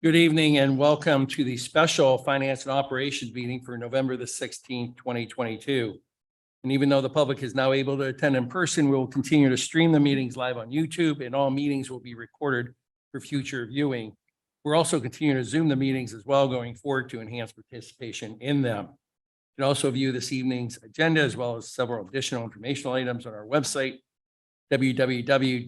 Good evening and welcome to the special Finance and Operations meeting for November the 16th, 2022. And even though the public is now able to attend in person, we will continue to stream the meetings live on YouTube, and all meetings will be recorded for future viewing. We're also continuing to Zoom the meetings as well going forward to enhance participation in them. You can also view this evening's agenda as well as several additional informational items on our website, www.mtsd.org.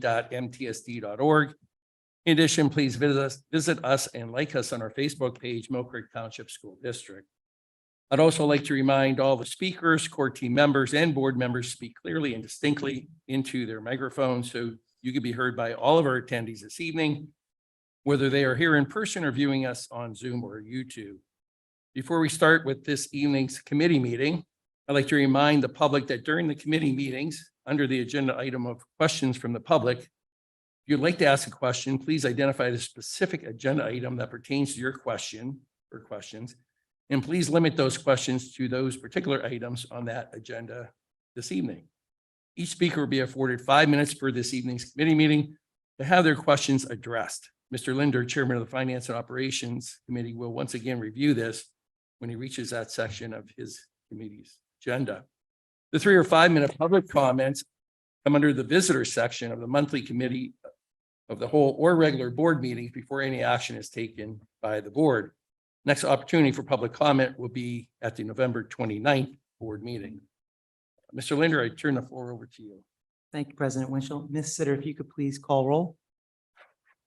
In addition, please visit us and like us on our Facebook page, Mill Creek Township School District. I'd also like to remind all the speakers, core team members, and board members speak clearly and distinctly into their microphones so you can be heard by all of our attendees this evening, whether they are here in person or viewing us on Zoom or YouTube. Before we start with this evening's committee meeting, I'd like to remind the public that during the committee meetings, under the agenda item of questions from the public, if you'd like to ask a question, please identify the specific agenda item that pertains to your question or questions, and please limit those questions to those particular items on that agenda this evening. Each speaker will be afforded 5 minutes for this evening's committee meeting to have their questions addressed. Mr. Linder, Chairman of the Finance and Operations Committee, will once again review this when he reaches that section of his committee's agenda. The 3 or 5 minute public comments come under the visitor section of the monthly committee of the whole or regular board meetings before any action is taken by the board. Next opportunity for public comment will be at the November 29th board meeting. Mr. Linder, I turn the floor over to you. Thank you, President Winchell. Ms. Sitter, if you could please call roll.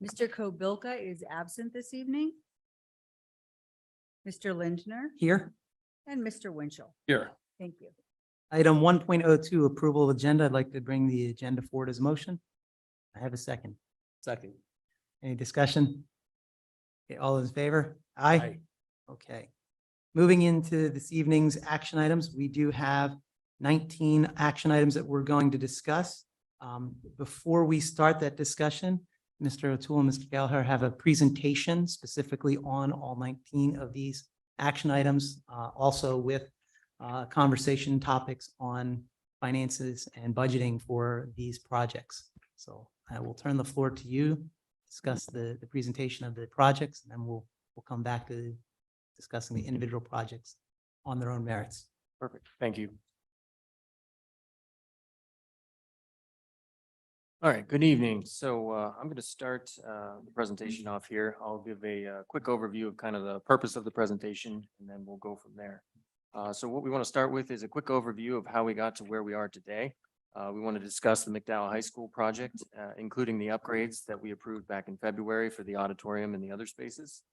Mr. Kobilka is absent this evening. Mr. Lindner Here. and Mr. Winchell. Here. Thank you. Item 1.02, approval of agenda. I'd like to bring the agenda forward as a motion. I have a second. Second. Any discussion? Okay, all in favor? Aye. Aye. Okay. Moving into this evening's action items, we do have 19 action items that we're going to discuss. Before we start that discussion, Mr. O'Toole and Mr. Gallagher have a presentation specifically on all 19 of these action items, also with conversation topics on finances and budgeting for these projects. So I will turn the floor to you, discuss the presentation of the projects, and then we'll come back to discussing the individual projects on their own merits. Perfect. Thank you. All right. Good evening. So I'm going to start the presentation off here. I'll give a quick overview of kind of the purpose of the presentation, and then we'll go from there. So what we want to start with is a quick overview of how we got to where we are today. We want to discuss the McDowell High School project, including the upgrades that we approved back in February for the auditorium and the other spaces.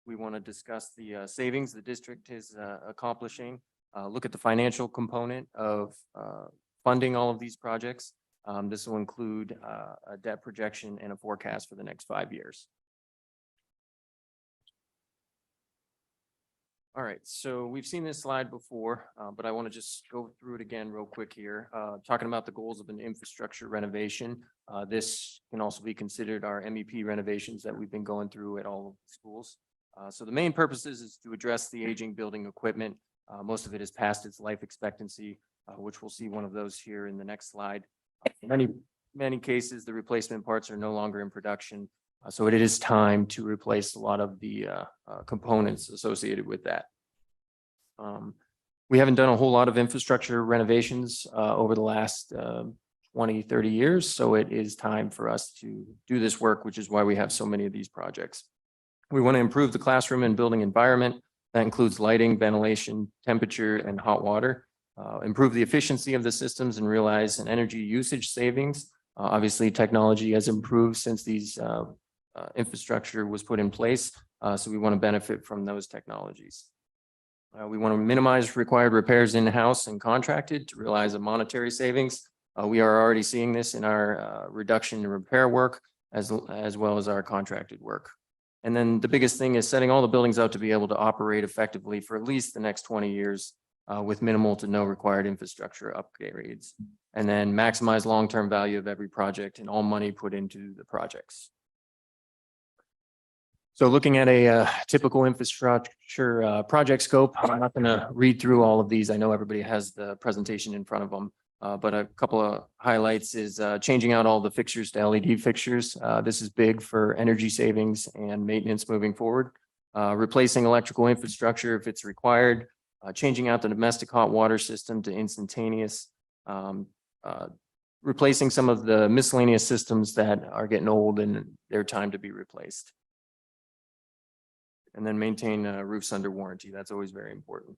We want to discuss the savings the district is accomplishing, look at the financial component of funding all of these projects. This will include a debt projection and a forecast for the next 5 years. All right, so we've seen this slide before, but I want to just go through it again real quick here. Talking about the goals of an infrastructure renovation. This can also be considered our MEP renovations that we've been going through at all of the schools. So the main purposes is to address the aging building equipment. Most of it is past its life expectancy, which we'll see one of those here in the next slide. In many cases, the replacement parts are no longer in production. So it is time to replace a lot of the components associated with that. We haven't done a whole lot of infrastructure renovations over the last 20, 30 years. So it is time for us to do this work, which is why we have so many of these projects. We want to improve the classroom and building environment. That includes lighting, ventilation, temperature, and hot water. Improve the efficiency of the systems and realize an energy usage savings. Obviously, technology has improved since these infrastructure was put in place. So we want to benefit from those technologies. We want to minimize required repairs in-house and contracted to realize a monetary savings. We are already seeing this in our reduction in repair work as well as our contracted work. And then the biggest thing is setting all the buildings out to be able to operate effectively for at least the next 20 years with minimal to no required infrastructure upgrades. And then maximize long-term value of every project and all money put into the projects. So looking at a typical infrastructure project scope, I'm not going to read through all of these. I know everybody has the presentation in front of them, But a couple of highlights is changing out all the fixtures to LED fixtures. This is big for energy savings and maintenance moving forward. Replacing electrical infrastructure if it's required, changing out the domestic hot water system to instantaneous, replacing some of the miscellaneous systems that are getting old and they're time to be replaced. And then maintain roofs under warranty. That's always very important.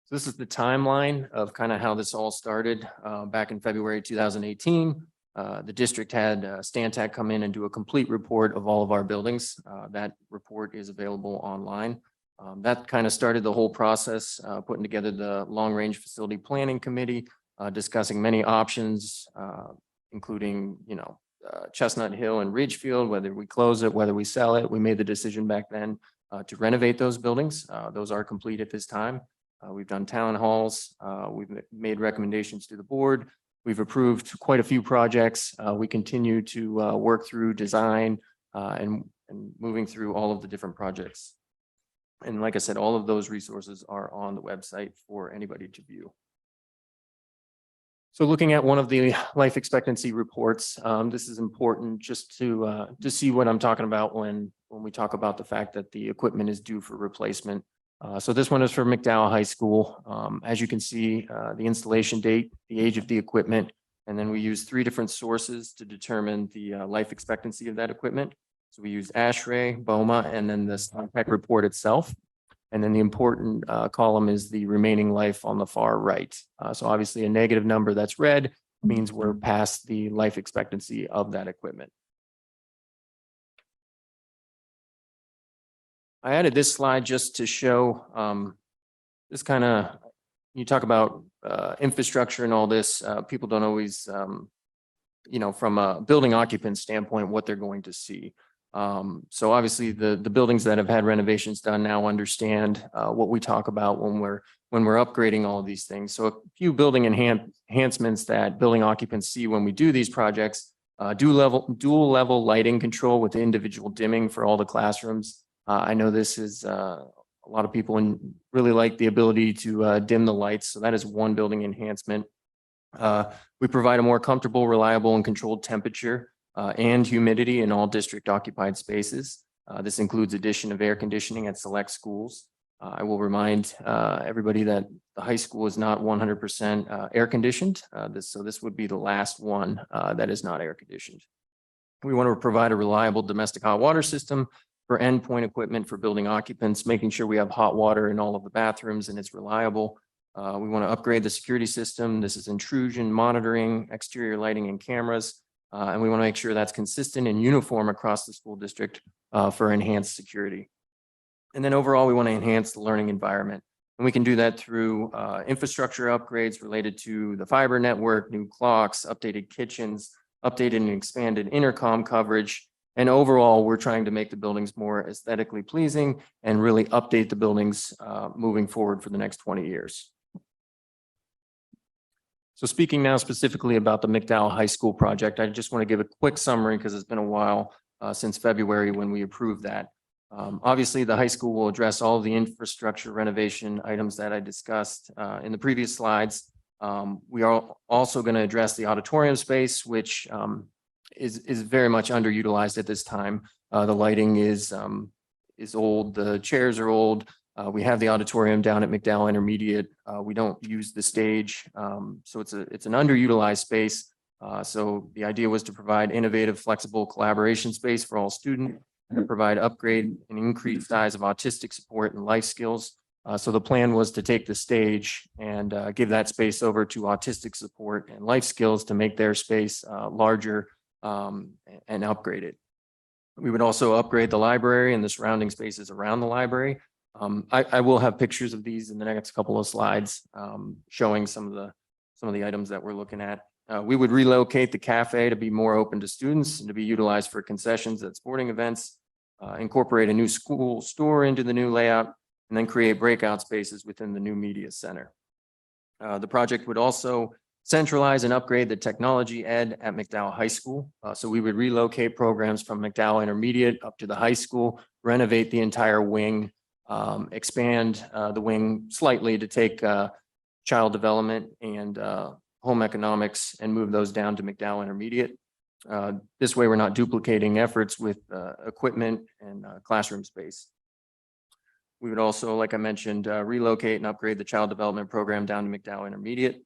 So this is the timeline of kind of how this all started back in February 2018. The district had Stantec come in and do a complete report of all of our buildings. That report is available online. That kind of started the whole process, putting together the long range facility planning committee, discussing many options, including, Chestnut Hill and Ridgefield, whether we close it, whether we sell it. We made the decision back then to renovate those buildings. Those are complete at this time. We've done town halls. We've made recommendations to the board. We've approved quite a few projects. We continue to work through design and moving through all of the different projects. And like I said, all of those resources are on the website for anybody to view. So looking at one of the life expectancy reports, this is important just to see what I'm talking about when we talk about the fact that the equipment is due for replacement. So this one is for McDowell High School. As you can see, the installation date, the age of the equipment, and then we use 3 different sources to determine the life expectancy of that equipment. So we use ASHRAE, BOMA, and then the Stantec report itself. And then the important column is the remaining life on the far right. So obviously a negative number that's red means we're past the life expectancy of that equipment. I added this slide just to show this kind of, you talk about infrastructure and all this, people don't always, from a building occupant standpoint, what they're going to see. So obviously the buildings that have had renovations done now understand what we talk about when we're upgrading all of these things. So a few building enhancements that building occupants see when we do these projects, dual level lighting control with individual dimming for all the classrooms. I know this is a lot of people really like the ability to dim the lights. So that is one building enhancement. We provide a more comfortable, reliable, and controlled temperature and humidity in all district occupied spaces. This includes addition of air conditioning at select schools. I will remind everybody that the high school is not 100% air conditioned. So this would be the last one that is not air conditioned. We want to provide a reliable domestic hot water system for endpoint equipment for building occupants, making sure we have hot water in all of the bathrooms and it's reliable. We want to upgrade the security system. This is intrusion monitoring, exterior lighting, and cameras. And we want to make sure that's consistent and uniform across the school district for enhanced security. And then overall, we want to enhance the learning environment. And we can do that through infrastructure upgrades related to the fiber network, new clocks, updated kitchens, updated and expanded intercom coverage. And overall, we're trying to make the buildings more aesthetically pleasing and really update the buildings moving forward for the next 20 years. So speaking now specifically about the McDowell High School project, I just want to give a quick summary because it's been a while since February when we approved that. Obviously, the high school will address all of the infrastructure renovation items that I discussed in the previous slides. We are also going to address the auditorium space, which is very much underutilized at this time. The lighting is old, the chairs are old. We have the auditorium down at McDowell Intermediate. We don't use the stage, so it's an underutilized space. So the idea was to provide innovative, flexible collaboration space for all students and provide upgrade and increased size of autistic support and life skills. So the plan was to take the stage and give that space over to autistic support and life skills to make their space larger and upgrade it. We would also upgrade the library and the surrounding spaces around the library. I will have pictures of these in the next couple of slides showing some of the items that we're looking at. We would relocate the cafe to be more open to students and to be utilized for concessions at sporting events, incorporate a new school store into the new layout, and then create breakout spaces within the new media center. The project would also centralize and upgrade the technology ed at McDowell High School. So we would relocate programs from McDowell Intermediate up to the high school, renovate the entire wing, expand the wing slightly to take child development and home economics and move those down to McDowell Intermediate. This way, we're not duplicating efforts with equipment and classroom space. We would also, like I mentioned, relocate and upgrade the child development program down to McDowell Intermediate.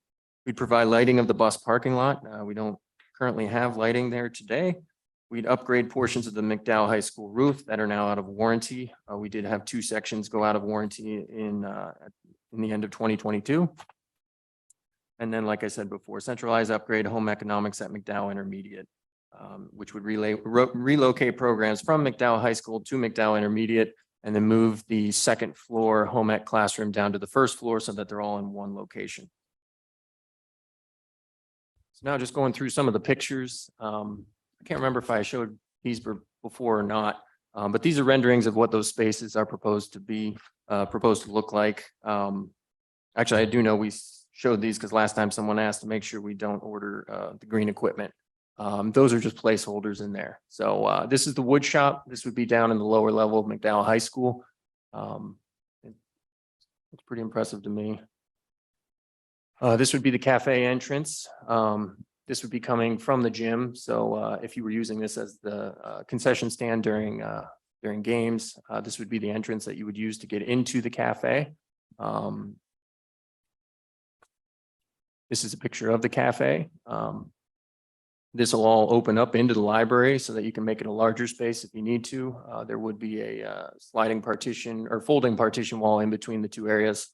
We'd provide lighting of the bus parking lot. We don't currently have lighting there today. We'd upgrade portions of the McDowell High School roof that are now out of warranty. We did have 2 sections go out of warranty in the end of 2022. And then, like I said before, centralized upgrade home economics at McDowell Intermediate, which would relocate programs from McDowell High School to McDowell Intermediate, and then move the 2nd floor home ec classroom down to the 1st floor so that they're all in one location. So now just going through some of the pictures. I can't remember if I showed these before or not, but these are renderings of what those spaces are proposed to look like. Actually, I do know we showed these because last time someone asked to make sure we don't order the green equipment. Those are just placeholders in there. So this is the wood shop. This would be down in the lower level of McDowell High School. It's pretty impressive to me. This would be the cafe entrance. This would be coming from the gym. So if you were using this as the concession stand during games, this would be the entrance that you would use to get into the cafe. This is a picture of the cafe. This will all open up into the library so that you can make it a larger space if you need to. There would be a sliding partition or folding partition wall in between the 2 areas,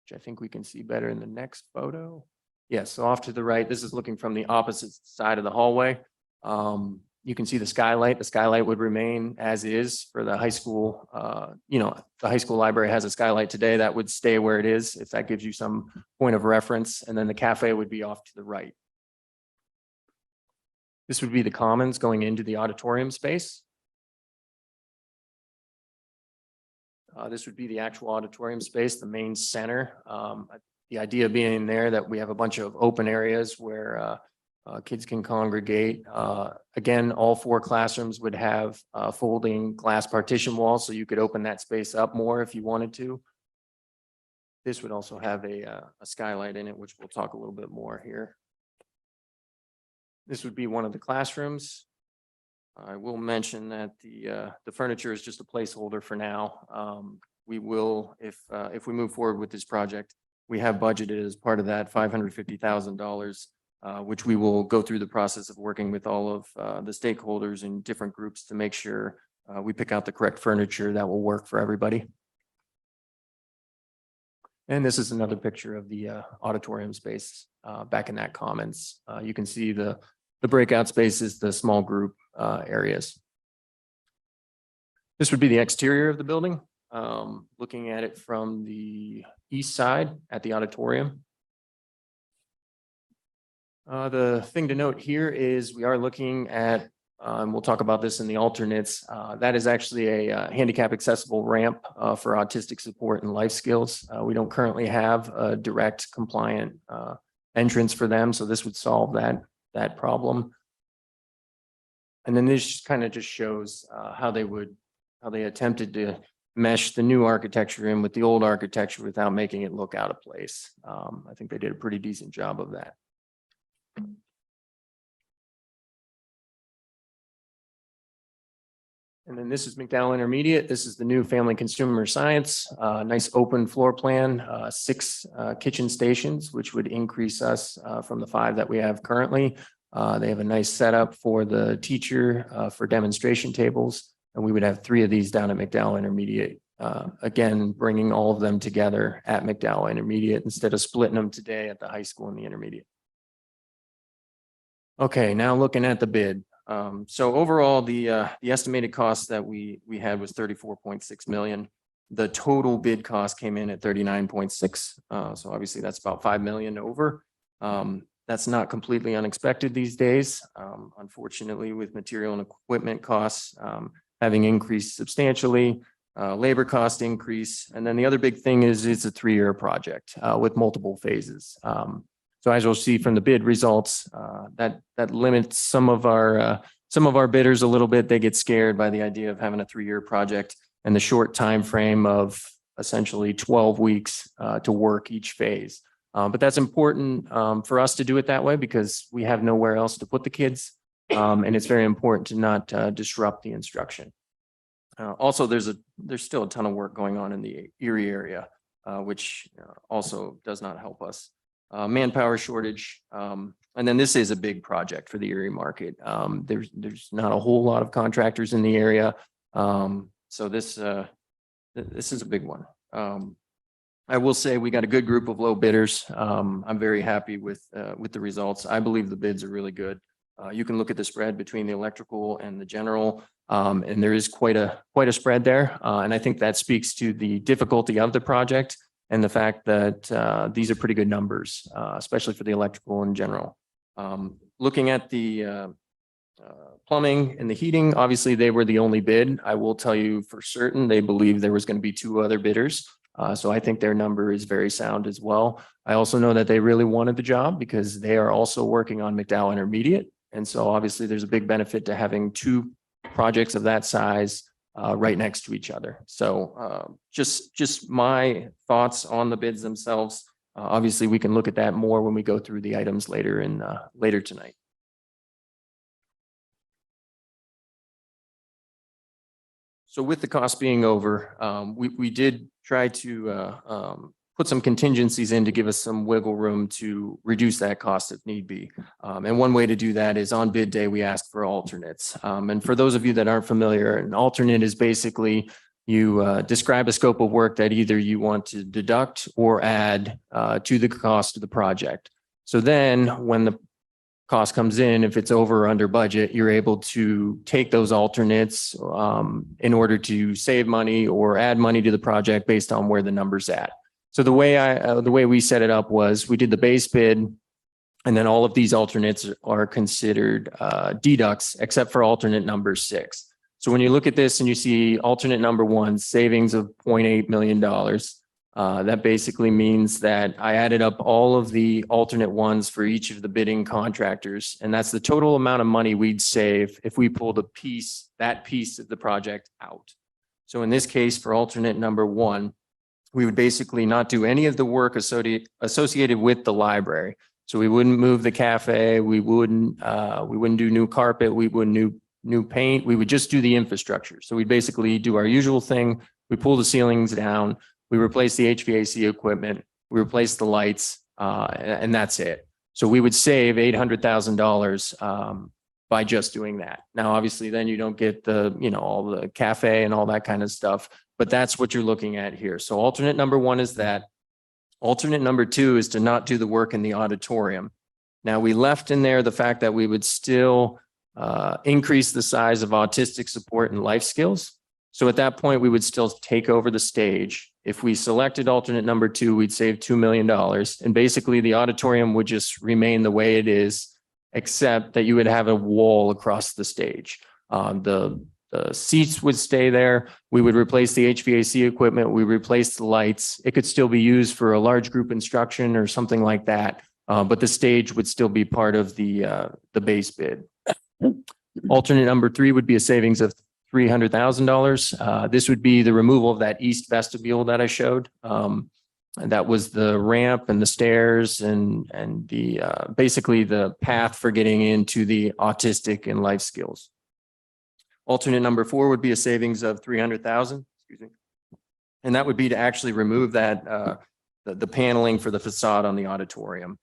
which I think we can see better in the next photo. Yes, so off to the right, this is looking from the opposite side of the hallway. You can see the skylight. The skylight would remain as is for the high school. The high school library has a skylight today that would stay where it is, if that gives you some point of reference. And then the cafe would be off to the right. This would be the commons going into the auditorium space. This would be the actual auditorium space, the main center. The idea being there that we have a bunch of open areas where kids can congregate. Again, all 4 classrooms would have folding glass partition walls, so you could open that space up more if you wanted to. This would also have a skylight in it, which we'll talk a little bit more here. This would be one of the classrooms. I will mention that the furniture is just a placeholder for now. We will, if we move forward with this project, we have budgeted as part of that $550,000, which we will go through the process of working with all of the stakeholders in different groups to make sure we pick out the correct furniture that will work for everybody. And this is another picture of the auditorium space back in that commons. You can see the breakout spaces, the small group areas. This would be the exterior of the building. Looking at it from the east side at the auditorium. The thing to note here is we are looking at, we'll talk about this in the alternates, that is actually a handicap accessible ramp for autistic support and life skills. We don't currently have a direct compliant entrance for them, so this would solve that problem. And then this kind of just shows how they attempted to mesh the new architecture in with the old architecture without making it look out of place. I think they did a pretty decent job of that. And then this is McDowell Intermediate. This is the new family consumer science, nice open floor plan, 6 kitchen stations, which would increase us from the 5 that we have currently. They have a nice setup for the teacher for demonstration tables. And we would have 3 of these down at McDowell Intermediate. Again, bringing all of them together at McDowell Intermediate instead of splitting them today at the high school and the intermediate. Okay, now looking at the bid. So overall, the estimated cost that we had was $34.6 million. The total bid cost came in at 39.6. So obviously that's about $5 million over. That's not completely unexpected these days. Unfortunately, with material and equipment costs having increased substantially, labor cost increase. And then the other big thing is it's a 3-year project with multiple phases. So as you'll see from the bid results, that limits some of our bidders a little bit. They get scared by the idea of having a 3-year project and the short time frame of essentially 12 weeks to work each phase. But that's important for us to do it that way because we have nowhere else to put the kids. And it's very important to not disrupt the instruction. Also, there's still a ton of work going on in the Erie area, which also does not help us. Manpower shortage. And then this is a big project for the Erie market. There's not a whole lot of contractors in the area. So this is a big one. I will say we got a good group of low bidders. I'm very happy with the results. I believe the bids are really good. You can look at the spread between the electrical and the general, and there is quite a spread there. And I think that speaks to the difficulty of the project and the fact that these are pretty good numbers, especially for the electrical in general. Looking at the plumbing and the heating, obviously they were the only bid. I will tell you for certain, they believe there was going to be 2 other bidders. So I think their number is very sound as well. I also know that they really wanted the job because they are also working on McDowell Intermediate. And so obviously there's a big benefit to having 2 projects of that size right next to each other. So just my thoughts on the bids themselves. Obviously we can look at that more when we go through the items later tonight. So with the cost being over, we did try to put some contingencies in to give us some wiggle room to reduce that cost if need be. And one way to do that is on bid day, we ask for alternates. And for those of you that aren't familiar, an alternate is basically you describe a scope of work that either you want to deduct or add to the cost of the project. So then when the cost comes in, if it's over or under budget, you're able to take those alternates in order to save money or add money to the project based on where the number's at. So the way we set it up was we did the base bid, and then all of these alternates are considered deducts except for alternate number 6. So when you look at this and you see alternate number 1, savings of $0.8 million, that basically means that I added up all of the alternate ones for each of the bidding contractors. And that's the total amount of money we'd save if we pulled that piece of the project out. So in this case, for alternate number 1, we would basically not do any of the work associated with the library. So we wouldn't move the cafe. We wouldn't do new carpet. We wouldn't do new paint. We would just do the infrastructure. So we'd basically do our usual thing. We pull the ceilings down. We replace the HVAC equipment, we replace the lights, and that's it. So we would save $800,000 by just doing that. Now, obviously, then you don't get all the cafe and all that kind of stuff, but that's what you're looking at here. So alternate number 1 is that. Alternate number 2 is to not do the work in the auditorium. Now, we left in there the fact that we would still increase the size of autistic support and life skills. So at that point, we would still take over the stage. If we selected alternate number 2, we'd save $2 million. And basically the auditorium would just remain the way it is, except that you would have a wall across the stage. The seats would stay there. We would replace the HVAC equipment. We replace the lights. It could still be used for a large group instruction or something like that. But the stage would still be part of the base bid. Alternate number 3 would be a savings of $300,000. This would be the removal of that east vestibule that I showed. And that was the ramp and the stairs and the basically the path for getting into the autistic and life skills. Alternate number 4 would be a savings of $300,000. Excuse me. And that would be to actually remove that the paneling for the facade on the auditorium.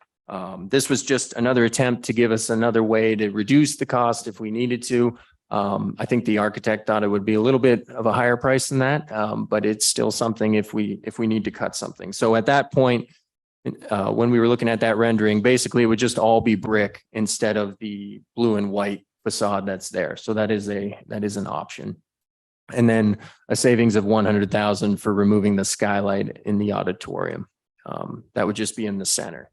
This was just another attempt to give us another way to reduce the cost if we needed to. I think the architect thought it would be a little bit of a higher price than that, but it's still something if we need to cut something. So at that point, when we were looking at that rendering, basically it would just all be brick instead of the blue and white facade that's there. So that is an option. And then a savings of $100,000 for removing the skylight in the auditorium. That would just be in the center.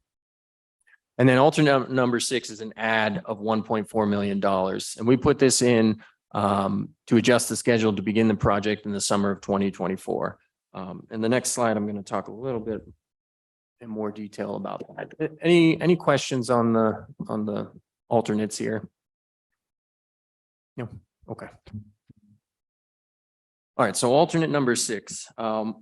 And then alternate number 6 is an add of $1.4 million. And we put this in to adjust the schedule to begin the project in the summer of 2024. And the next slide, I'm going to talk a little bit in more detail about that. Any questions on the alternates here? No. Okay. All right. So alternate number 6. The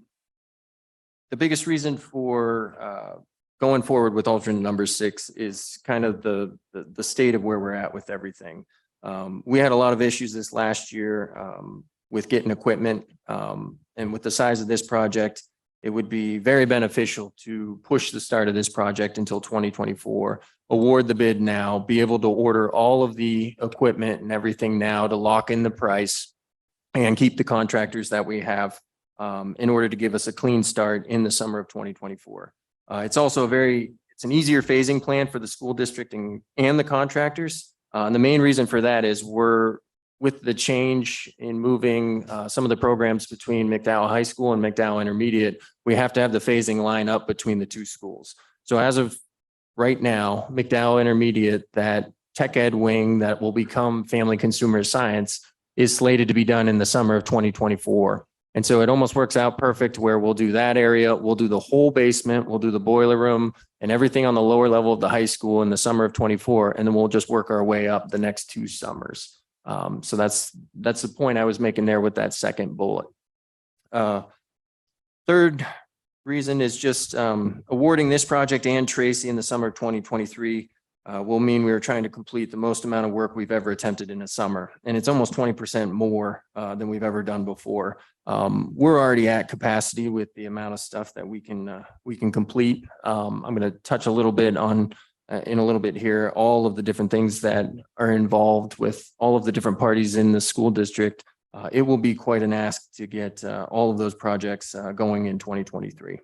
biggest reason for going forward with alternate number 6 is kind of the state of where we're at with everything. We had a lot of issues this last year with getting equipment. And with the size of this project, it would be very beneficial to push the start of this project until 2024, award the bid now, be able to order all of the equipment and everything now to lock in the price and keep the contractors that we have in order to give us a clean start in the summer of 2024. It's also it's an easier phasing plan for the school district and the contractors. And the main reason for that is with the change in moving some of the programs between McDowell High School and McDowell Intermediate, we have to have the phasing line up between the two schools. So as of right now, McDowell Intermediate, that tech ed wing that will become family consumer science, is slated to be done in the summer of 2024. And so it almost works out perfect where we'll do that area, we'll do the whole basement, we'll do the boiler room and everything on the lower level of the high school in the summer of 24. And then we'll just work our way up the next 2 summers. So that's the point I was making there with that second bullet. Third reason is just awarding this project and Tracy in the summer of 2023 will mean we are trying to complete the most amount of work we've ever attempted in a summer. And it's almost 20% more than we've ever done before. We're already at capacity with the amount of stuff that we can complete. I'm going to touch a little bit on in a little bit here, all of the different things that are involved with all of the different parties in the school district. It will be quite an ask to get all of those projects going in 2023.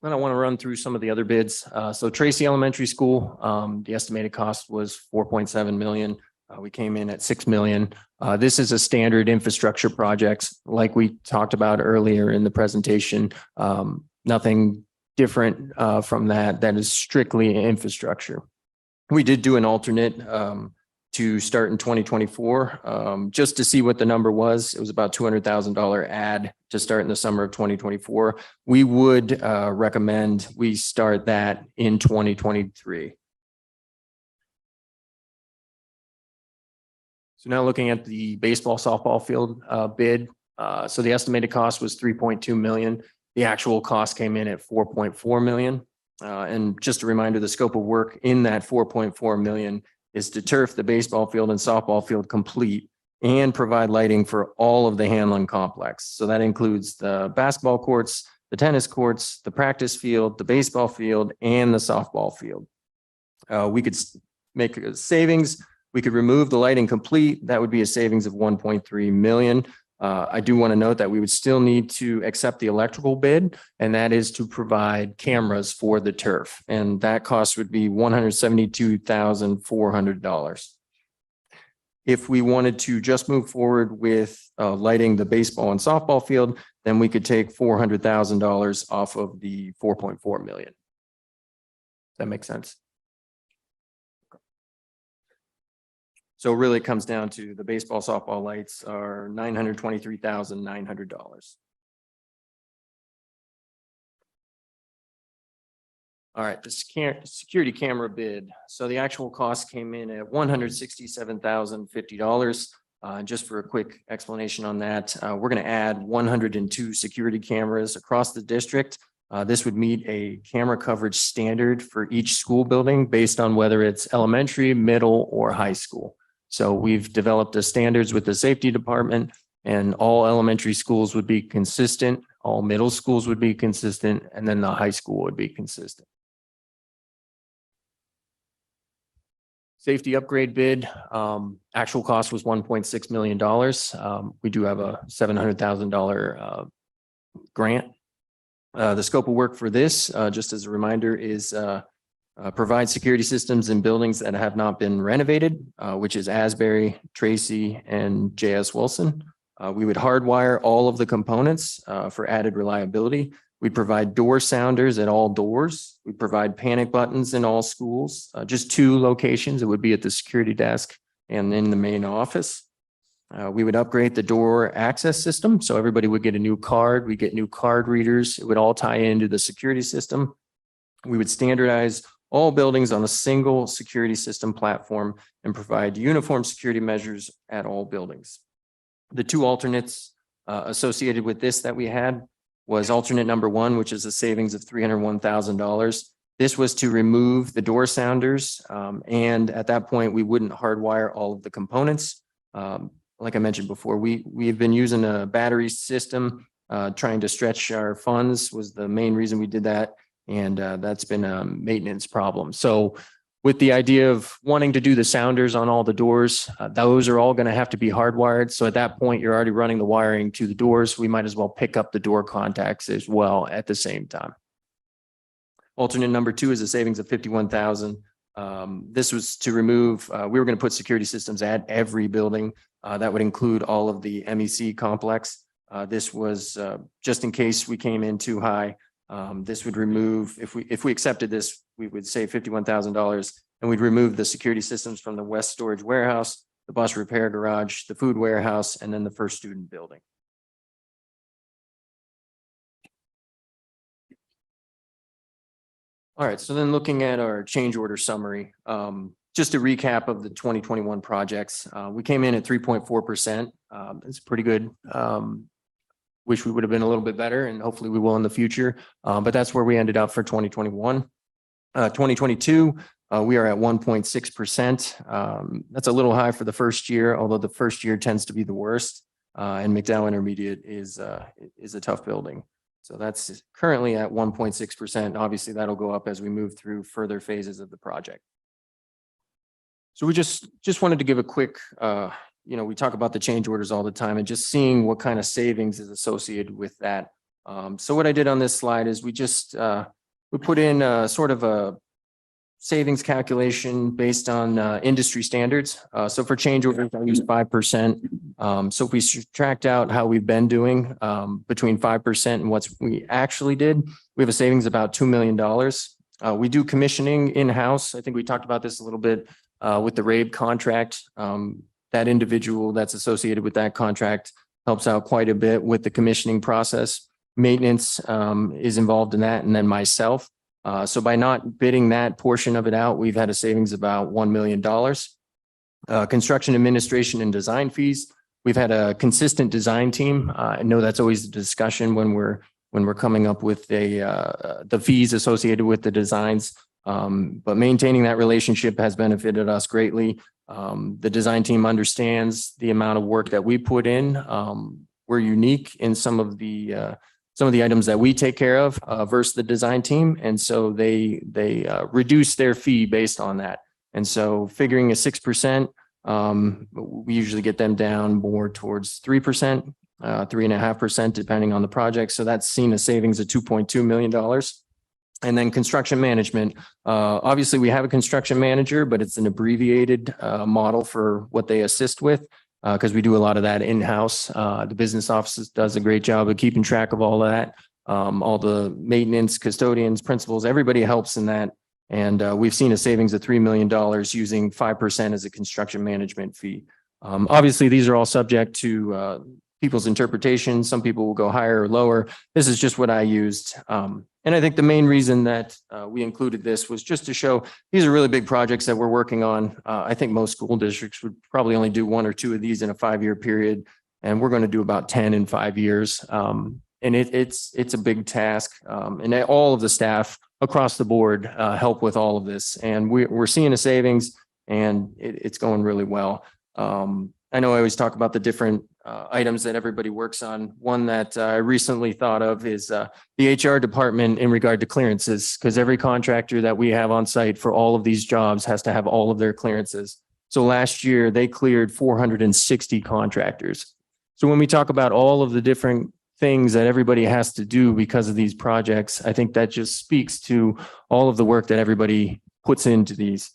Then I want to run through some of the other bids. So Tracy Elementary School, the estimated cost was $4.7 million. We came in at $6 million. This is a standard infrastructure project, like we talked about earlier in the presentation. Nothing different from that. That is strictly infrastructure. We did do an alternate to start in 2024, just to see what the number was. It was about $200,000 add to start in the summer of 2024. We would recommend we start that in 2023. So now looking at the baseball softball field bid. So the estimated cost was $3.2 million. The actual cost came in at $4.4 million. And just a reminder, the scope of work in that $4.4 million is to turf the baseball field and softball field complete and provide lighting for all of the Hanlon complex. So that includes the basketball courts, the tennis courts, the practice field, the baseball field, and the softball field. We could make a savings. We could remove the lighting complete. That would be a savings of $1.3 million. I do want to note that we would still need to accept the electrical bid, and that is to provide cameras for the turf. And that cost would be $172,400. If we wanted to just move forward with lighting the baseball and softball field, then we could take $400,000 off of the $4.4 million. Does that make sense? So really it comes down to the baseball, softball lights are $923,900. All right, the security camera bid. So the actual cost came in at $167,050. Just for a quick explanation on that, we're going to add 102 security cameras across the district. This would meet a camera coverage standard for each school building based on whether it's elementary, middle, or high school. So we've developed the standards with the safety department, and all elementary schools would be consistent, all middle schools would be consistent, and then the high school would be consistent. Safety upgrade bid, actual cost was $1.6 million. We do have a $700,000 grant. The scope of work for this, just as a reminder, is provide security systems in buildings that have not been renovated, which is Asbury, Tracy, and J.S. Wilson. We would hardwire all of the components for added reliability. We provide door sounders at all doors. We provide panic buttons in all schools, just 2 locations. It would be at the security desk and in the main office. We would upgrade the door access system. So everybody would get a new card. We get new card readers. It would all tie into the security system. We would standardize all buildings on a single security system platform and provide uniform security measures at all buildings. The 2 alternates associated with this that we had was alternate number one, which is a savings of $301,000. This was to remove the door sounders. And at that point, we wouldn't hardwire all of the components. Like I mentioned before, we've been using a battery system, trying to stretch our funds was the main reason we did that. And that's been a maintenance problem. So with the idea of wanting to do the sounders on all the doors, those are all going to have to be hardwired. So at that point, you're already running the wiring to the doors. We might as well pick up the door contacts as well at the same time. Alternate number two is a savings of $51,000. This was to remove, we were going to put security systems at every building. That would include all of the MEC complex. This was just in case we came in too high. This would remove, if we accepted this, we would save $51,000, and we'd remove the security systems from the West Storage Warehouse, the bus repair garage, the food warehouse, and then the first student building. All right, so then looking at our change order summary, just a recap of the 2021 projects. We came in at 3.4%. It's pretty good. Wish we would have been a little bit better, and hopefully we will in the future. But that's where we ended up for 2021. 2022, we are at 1.6%. That's a little high for the first year, although the first year tends to be the worst. And McDowell Intermediate is a tough building. So that's currently at 1.6%. Obviously, that'll go up as we move through further phases of the project. So we just wanted to give a quick, we talk about the change orders all the time, and just seeing what kind of savings is associated with that. So what I did on this slide is we put in sort of a savings calculation based on industry standards. So for change orders, I use 5%. So if we subtract out how we've been doing between 5% and what we actually did, we have a savings about $2 million. We do commissioning in-house. I think we talked about this a little bit with the RABE contract. That individual that's associated with that contract helps out quite a bit with the commissioning process. Maintenance is involved in that, and then myself. So by not bidding that portion of it out, we've had a savings about $1 million. Construction administration and design fees. We've had a consistent design team. I know that's always the discussion when we're coming up with the fees associated with the designs. But maintaining that relationship has benefited us greatly. The design team understands the amount of work that we put in. We're unique in some of the items that we take care of versus the design team. And so they reduce their fee based on that. And so figuring a 6%, we usually get them down more towards 3%, 3.5%, depending on the project. So that's seen a savings of $2.2 million. And then construction management. Obviously, we have a construction manager, but it's an abbreviated model for what they assist with, because we do a lot of that in-house. The business office does a great job of keeping track of all of that. All the maintenance, custodians, principals, everybody helps in that. And we've seen a savings of $3 million using 5% as a construction management fee. Obviously, these are all subject to people's interpretation. Some people will go higher or lower. This is just what I used. And I think the main reason that we included this was just to show these are really big projects that we're working on. I think most school districts would probably only do 1 or 2 of these in a 5-year period, and we're going to do about 10 in 5 years. And it's a big task. And all of the staff across the board help with all of this. And we're seeing a savings, and it's going really well. I know I always talk about the different items that everybody works on. One that I recently thought of is the HR department in regard to clearances, because every contractor that we have on site for all of these jobs has to have all of their clearances. So last year they cleared 460 contractors. So when we talk about all of the different things that everybody has to do because of these projects, I think that just speaks to all of the work that everybody puts into these.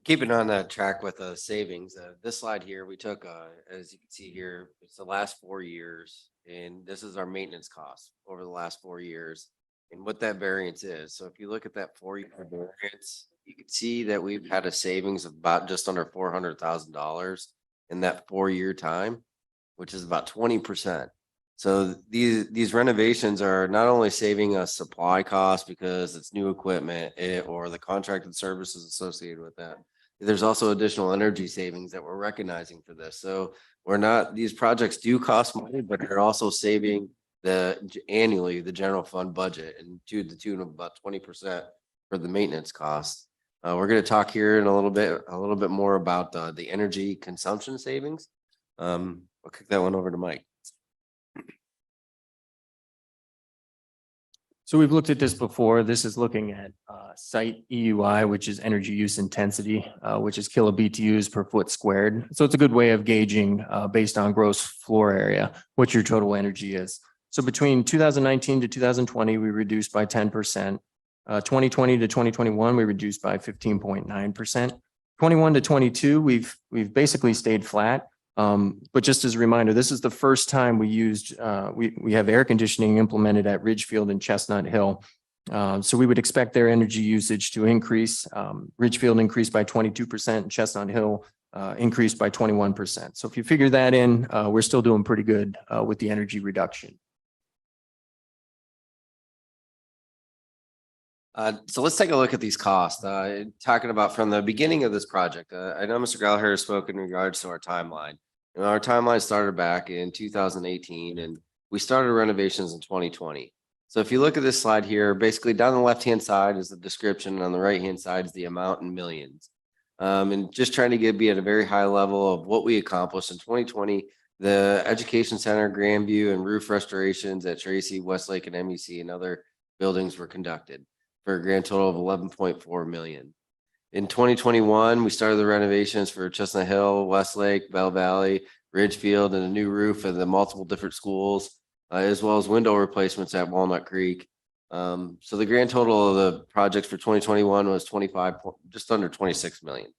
Keeping on that track with the savings, this slide here, we took, as you can see here, it's the last 4 years, and this is our maintenance costs over the last 4 years and what that variance is. So if you look at that 4-year variance, you can see that we've had a savings of about just under $400,000 in that 4-year time, which is about 20%. So these renovations are not only saving us supply costs because it's new equipment or the contracted services associated with that. there's also additional energy savings that we're recognizing for this. So these projects do cost money, but they're also saving annually the general fund budget and to the tune of about 20% for the maintenance costs. We're going to talk here in a little bit more about the energy consumption savings. I'll kick that one over to Mike. So we've looked at this before. This is looking at site EUI, which is energy use intensity, which is kilobTUs per foot squared. So it's a good way of gauging based on gross floor area, what your total energy is. So between 2019 to 2020, we reduced by 10%. 2020 to 2021, we reduced by 15.9%. 21 to 22, we've basically stayed flat. But just as a reminder, this is the first time we used, we have air conditioning implemented at Ridgefield and Chestnut Hill. So we would expect their energy usage to increase. Ridgefield increased by 22% and Chestnut Hill increased by 21%. So if you figure that in, we're still doing pretty good with the energy reduction. So let's take a look at these costs. Talking about from the beginning of this project, I know Mr. Gallagher spoke in regards to our timeline. Our timeline started back in 2018 and we started renovations in 2020. So if you look at this slide here, basically down the left-hand side is the description and on the right-hand side is the amount in millions. And just trying to be at a very high level of what we accomplished in 2020, the Education Center, Grandview, and roof restorations at Tracy, Westlake, and MEC and other buildings were conducted for a grand total of 11.4 million. In 2021, we started the renovations for Chestnut Hill, Westlake, Bell Valley, Ridgefield, and a new roof of the multiple different schools, as well as window replacements at Walnut Creek. So the grand total of the projects for 2021 was just under 26 million.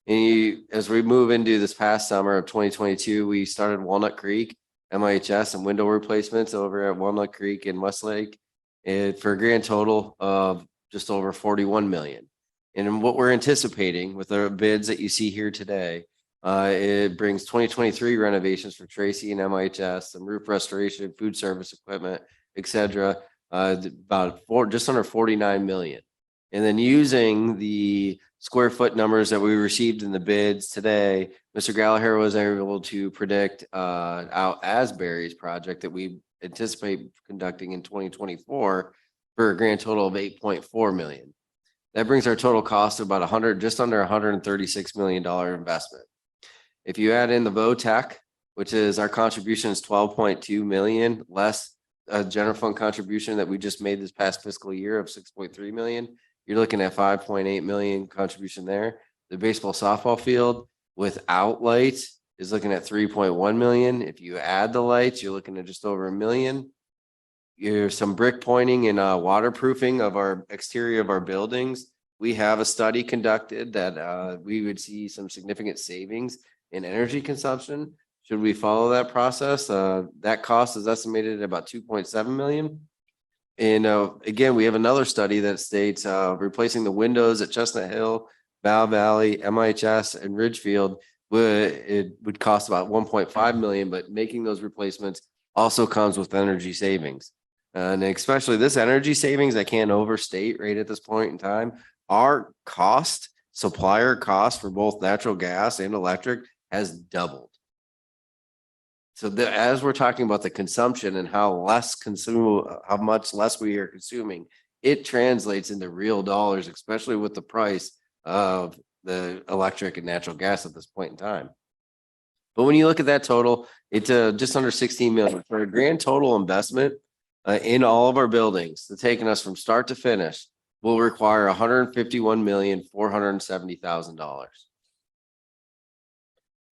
And as we move into this past summer of 2022, we started Walnut Creek, MIHS, and window replacements over at Walnut Creek and Westlake, and for a grand total of just over 41 million. And what we're anticipating with the bids that you see here today, it brings 2023 renovations for Tracy and MIHS, some roof restoration, food service equipment, et cetera, just under 49 million. And then using the square foot numbers that we received in the bids today, Mr. Gallagher was able to predict out Asbury's project that we anticipate conducting in 2024 for a grand total of 8.4 million. That brings our total cost to about just under $136 million investment. If you add in the VOTEC, which is our contribution is 12.2 million less a general fund contribution that we just made this past fiscal year of 6.3 million, you're looking at 5.8 million contribution there. The baseball softball field without lights is looking at 3.1 million. If you add the lights, you're looking at just over $1 million. There's some brick pointing and waterproofing of our exterior of our buildings. We have a study conducted that we would see some significant savings in energy consumption. Should we follow that process? That cost is estimated at about 2.7 million. And again, we have another study that states replacing the windows at Chestnut Hill, Bow Valley, MIHS, and Ridgefield would cost about 1.5 million, but making those replacements also comes with energy savings. And especially this energy savings, I can't overstate right at this point in time. Our supplier cost for both natural gas and electric has doubled. So as we're talking about the consumption and how much less we are consuming, it translates into real dollars, especially with the price of the electric and natural gas at this point in time. But when you look at that total, it's just under 16 million for a grand total investment in all of our buildings. That's taking us from start to finish will require $151,470,000.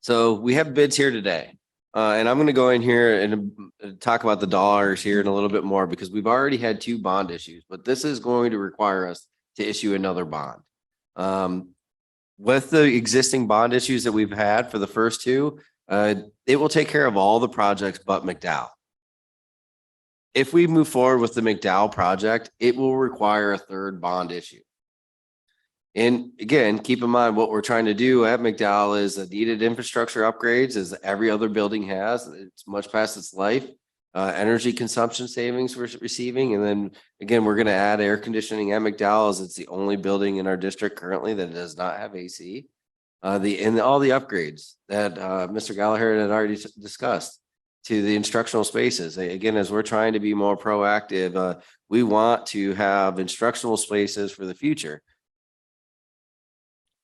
So we have bids here today. And I'm going to go in here and talk about the dollars here in a little bit more because we've already had 2 bond issues, but this is going to require us to issue another bond. With the existing bond issues that we've had for the first 2, it will take care of all the projects but McDowell. If we move forward with the McDowell project, it will require a 3rd bond issue. And again, keep in mind what we're trying to do at McDowell is a needed infrastructure upgrades as every other building has. It's much past its life. Energy consumption savings we're receiving. And then again, we're going to add air conditioning at McDowell as it's the only building in our district currently that does not have AC. and all the upgrades that Mr. Gallagher had already discussed to the instructional spaces. Again, as we're trying to be more proactive, we want to have instructional spaces for the future.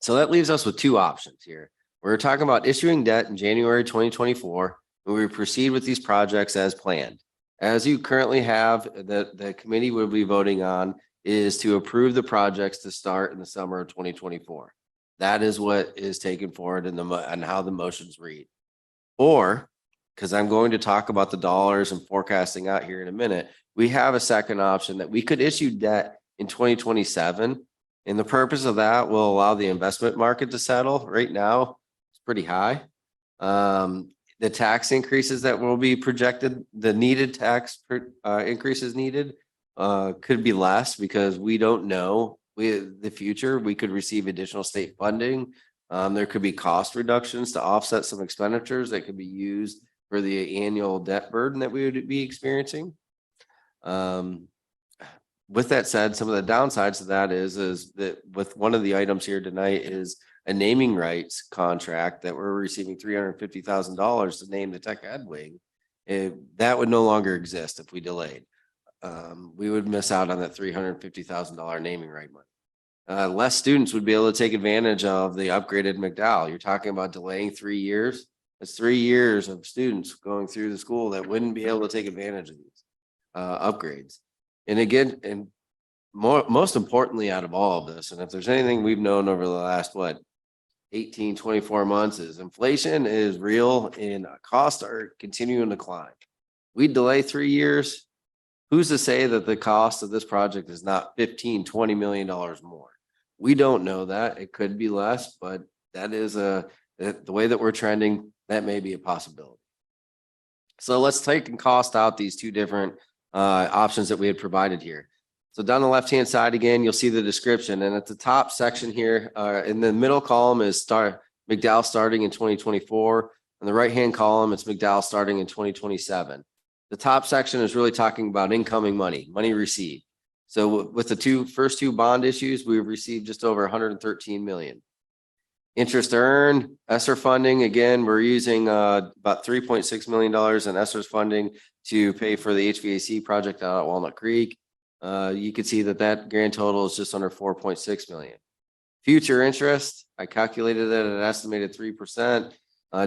So that leaves us with two options here. We're talking about issuing debt in January 2024, and we proceed with these projects as planned. As you currently have, the committee will be voting on is to approve the projects to start in the summer of 2024. That is what is taken forward in and how the motions read. Or, because I'm going to talk about the dollars and forecasting out here in a minute, we have a second option that we could issue debt in 2027. And the purpose of that will allow the investment market to settle. Right now, it's pretty high. The tax increases that will be projected, the needed tax increases needed could be less because we don't know the future. We could receive additional state funding. There could be cost reductions to offset some expenditures that could be used for the annual debt burden that we would be experiencing. With that said, some of the downsides of that is that with one of the items here tonight is a naming rights contract that we're receiving $350,000 to name the tech ed wing. That would no longer exist if we delayed. We would miss out on that $350,000 naming right money. Less students would be able to take advantage of the upgraded McDowell. You're talking about delaying 3 years. That's 3 years of students going through the school that wouldn't be able to take advantage of these upgrades. And again, and most importantly out of all of this, and if there's anything we've known over the last, 18, 24 months is inflation is real and costs are continuing to climb. We delay 3 years. Who's to say that the cost of this project is not $15, $20 million more? We don't know that. It could be less, but that is the way that we're trending, that may be a possibility. So let's take and cost out these two different options that we had provided here. So down the left-hand side, again, you'll see the description. And at the top section here, in the middle column is McDowell starting in 2024. On the right-hand column, it's McDowell starting in 2027. The top section is really talking about incoming money received. So with the first two bond issues, we've received just over 113 million. Interest earned, ESSER funding, again, we're using about $3.6 million in ESSER funding to pay for the HVAC project out at Walnut Creek. You can see that grand total is just under 4.6 million. Future interest, I calculated it at an estimated 3%.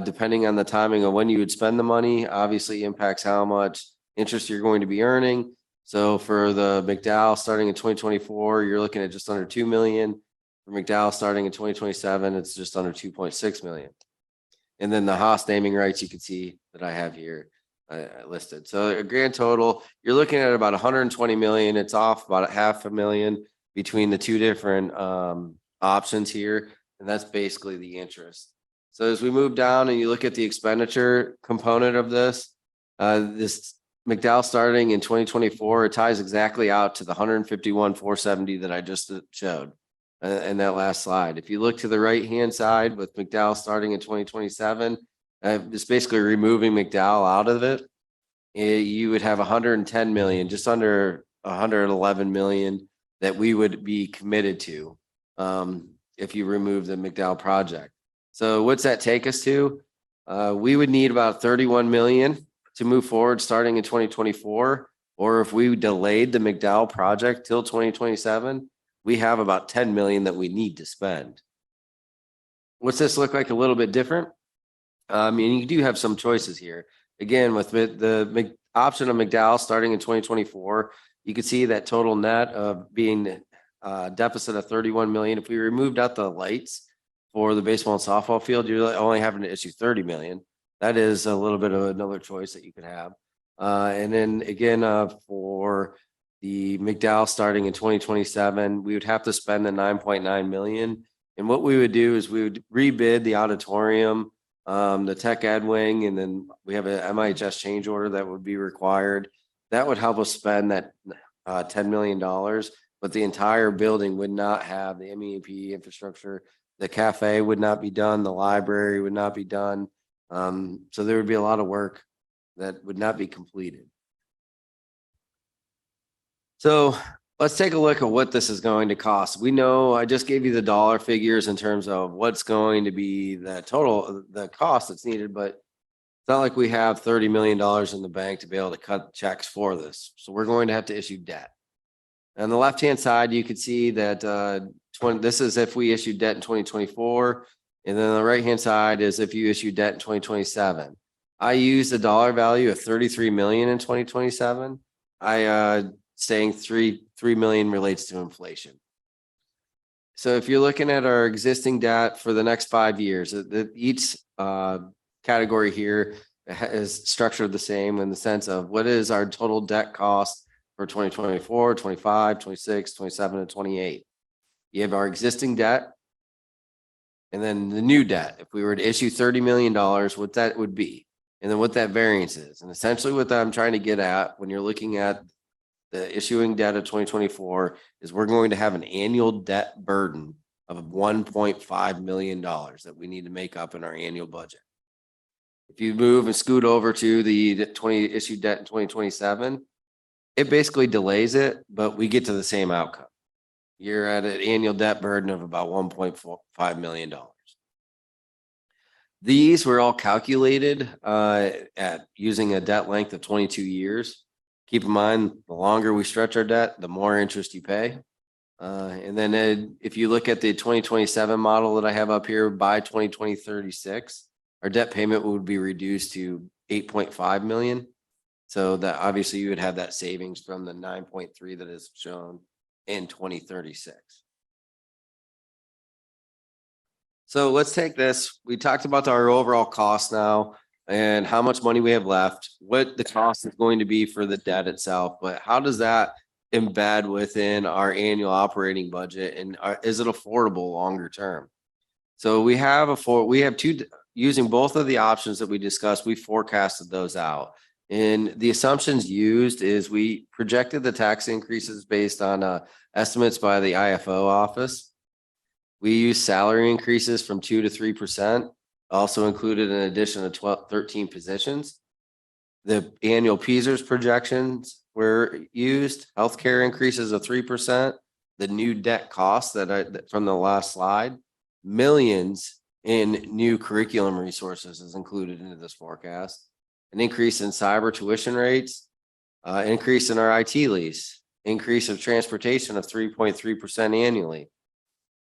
Depending on the timing of when you would spend the money, obviously impacts how much interest you're going to be earning. So for the McDowell starting in 2024, you're looking at just under 2 million. For McDowell starting in 2027, it's just under 2.6 million. And then the Haas naming rights, you can see that I have here listed. So a grand total, you're looking at about 120 million. It's off about $500,000 between the two different options here. And that's basically the interest. So as we move down and you look at the expenditure component of this McDowell starting in 2024, it ties exactly out to the 151,470 that I just showed in that last slide. If you look to the right-hand side with McDowell starting in 2027, it's basically removing McDowell out of it. You would have 110 million, just under 111 million that we would be committed to if you remove the McDowell project. So what's that take us to? We would need about 31 million to move forward starting in 2024. Or if we delayed the McDowell project till 2027, we have about 10 million that we need to spend. What's this look like a little bit different? I mean, you do have some choices here. Again, with the option of McDowell starting in 2024, you can see that total net of being deficit of 31 million. If we removed out the lights for the baseball and softball field, you're only having to issue 30 million. That is a little bit of another choice that you could have. And then again, for the McDowell starting in 2027, we would have to spend the 9.9 million. And what we would do is we would rebid the auditorium, the tech ed wing, and then we have an MIHS change order that would be required. That would help us spend that $10 million, but the entire building would not have the MEP infrastructure. The cafe would not be done. The library would not be done. So there would be a lot of work that would not be completed. So Let's take a look at what this is going to cost. We know I just gave you the dollar figures in terms of what's going to be the total, the cost that's needed, but it's not like we have $30 million in the bank to be able to cut checks for this. So we're going to have to issue debt. On the left-hand side, you can see that this is if we issue debt in 2024. And then on the right-hand side is if you issue debt in 2027. I used a dollar value of 33 million in 2027. Saying 3 million relates to inflation. So if you're looking at our existing debt for the next 5 years, each category here is structured the same in the sense of what is our total debt cost for 2024, 25, 26, 27, and 28. You have our existing debt and then the new debt. If we were to issue $30 million, what that would be, and then what that variance is. And essentially what I'm trying to get at when you're looking at the issuing debt of 2024 is we're going to have an annual debt burden of $1.5 million that we need to make up in our annual budget. If you move and scoot over to the issued debt in 2027, it basically delays it, but we get to the same outcome. You're at an annual debt burden of about $1.5 million. These were all calculated at using a debt length of 22 years. Keep in mind, the longer we stretch our debt, the more interest you pay. And then if you look at the 2027 model that I have up here, by 2036, our debt payment would be reduced to 8.5 million. So that obviously you would have that savings from the 9.3 that is shown in 2036. So let's take this. We talked about our overall cost now and how much money we have left, what the cost is going to be for the debt itself, but how does that embed within our annual operating budget, and is it affordable longer term? So we have using both of the options that we discussed, we forecasted those out. And the assumptions used is we projected the tax increases based on estimates by the IFO office. We use salary increases from 2 to 3%, also included an addition of 13 positions. The annual PSERS projections were used, healthcare increases of 3%, the new debt costs from the last slide, millions in new curriculum resources is included into this forecast, an increase in cyber tuition rates, increase in our IT lease, increase of transportation of 3.3% annually.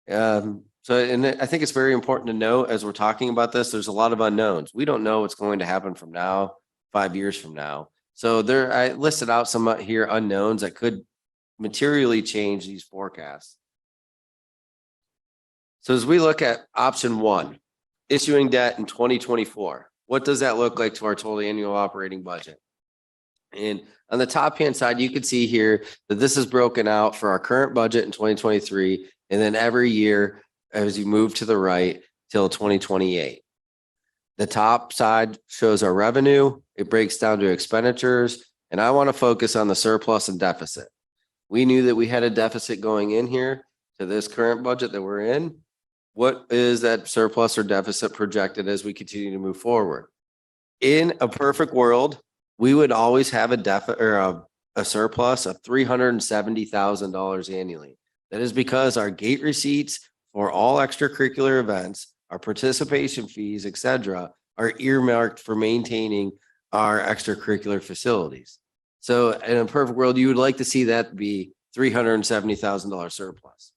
And I think it's very important to note as we're talking about this, there's a lot of unknowns. We don't know what's going to happen from now, 5 years from now. So I listed out some here unknowns that could materially change these forecasts. So as we look at option 1, issuing debt in 2024, what does that look like to our total annual operating budget? And on the top hand side, you can see here that this is broken out for our current budget in 2023, and then every year as you move to the right till 2028. The top side shows our revenue. It breaks down to expenditures, and I want to focus on the surplus and deficit. We knew that we had a deficit going in here to this current budget that we're in. What is that surplus or deficit projected as we continue to move forward? In a perfect world, we would always have a deficit or a surplus of $370,000 annually. That is because our gate receipts for all extracurricular events, our participation fees, etc., are earmarked for maintaining our extracurricular facilities. So in a perfect world, you would like to see that be $370,000 surplus.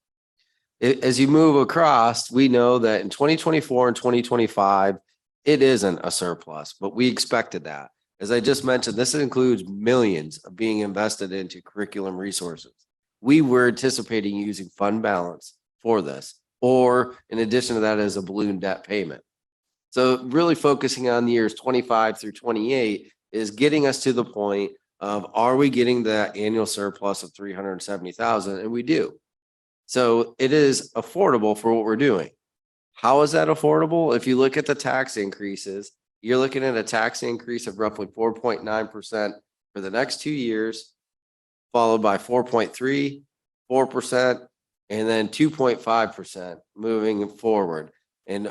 As you move across, we know that in 2024 and 2025, it isn't a surplus, but we expected that. As I just mentioned, this includes millions of being invested into curriculum resources. We were anticipating using fund balance for this, or in addition to that as a balloon debt payment. So really focusing on the years 25 through 28 is getting us to the point of, are we getting that annual surplus of 370,000? And we do. So it is affordable for what we're doing. How is that affordable? If you look at the tax increases, you're looking at a tax increase of roughly 4.9% for the next 2 years, followed by 4.3%, 4%, and then 2.5% moving forward. And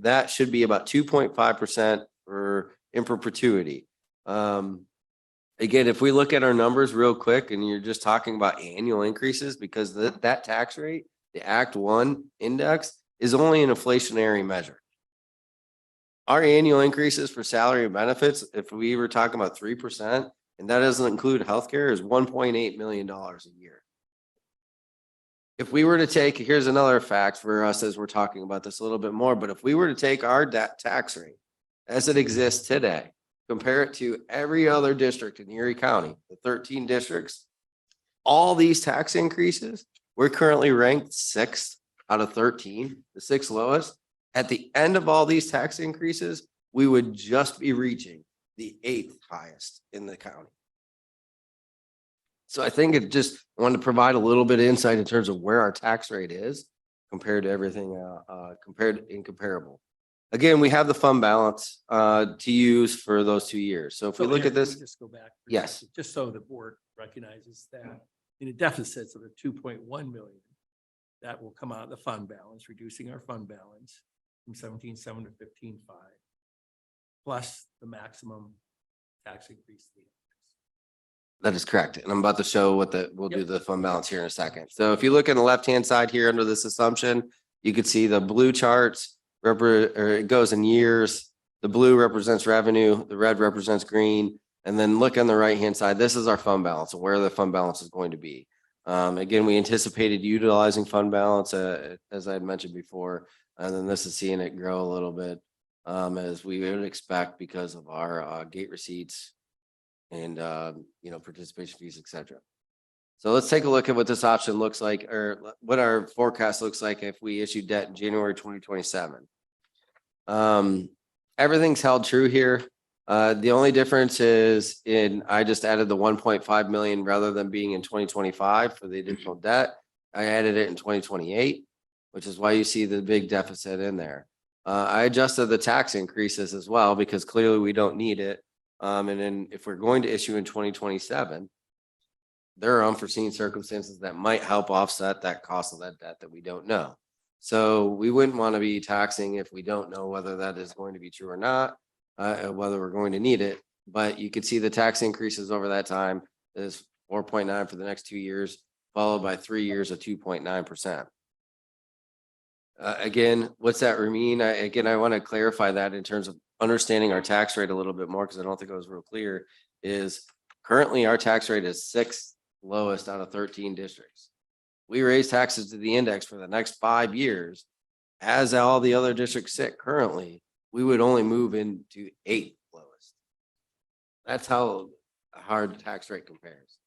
that should be about 2.5% in perpetuity. Again, if we look at our numbers real quick and you're just talking about annual increases, because that tax rate, the Act One index is only an inflationary measure. Our annual increases for salary and benefits, if we were talking about 3%, and that doesn't include healthcare, is $1.8 million a year. If we were to take, here's another fact for us as we're talking about this a little bit more, but if we were to take our tax rate as it exists today, compare it to every other district in Erie County, the 13 districts, all these tax increases, we're currently ranked 6th out of 13, the 6th lowest. At the end of all these tax increases, we would just be reaching the 8th highest in the county. So I think it just wanted to provide a little bit of insight in terms of where our tax rate is compared to everything, comparable. Again, we have the fund balance to use for those 2 years. So if we look Aaron, at can we this, just go back. for a Yes. second, Just so the board recognizes that in a deficit of the 2.1 million, that will come out of the fund balance, reducing our fund balance from 17.7 to 15.5, plus the maximum tax increase. that is correct. And I'm about to show we'll do Yep. the fund balance here in a second. So if you look on the left-hand side here under this assumption, you could see the blue charts, it goes in years. The blue represents revenue, the red represents green. And then look on the right-hand side, this is our fund balance and where the fund balance is going to be. Again, we anticipated utilizing fund balance, as I had mentioned before, and then this is seeing it grow a little bit, as we would expect because of our gate receipts and participation fees, et cetera. So let's take a look at what this option looks like, or what our forecast looks like if we issue debt in January 2027. Everything's held true here. The only difference is I just added the 1.5 million rather than being in 2025 for the additional debt. I added it in 2028, which is why you see the big deficit in there. I adjusted the tax increases as well because clearly we don't need it. And then if we're going to issue in 2027, there are unforeseen circumstances that might help offset that cost of that debt that we don't know. So we wouldn't want to be taxing if we don't know whether that is going to be true or not, whether we're going to need it. But you can see the tax increases over that time is 4.9 for the next 2 years, followed by 3 years of 2.9%. Again, what's that mean? I want to clarify that in terms of understanding our tax rate a little bit more, because I don't think it was real clear, is currently our tax rate is 6th lowest out of 13 districts. We raise taxes to the index for the next 5 years. As all the other districts sit currently, we would only move into 8th lowest. That's how hard the tax rate compares.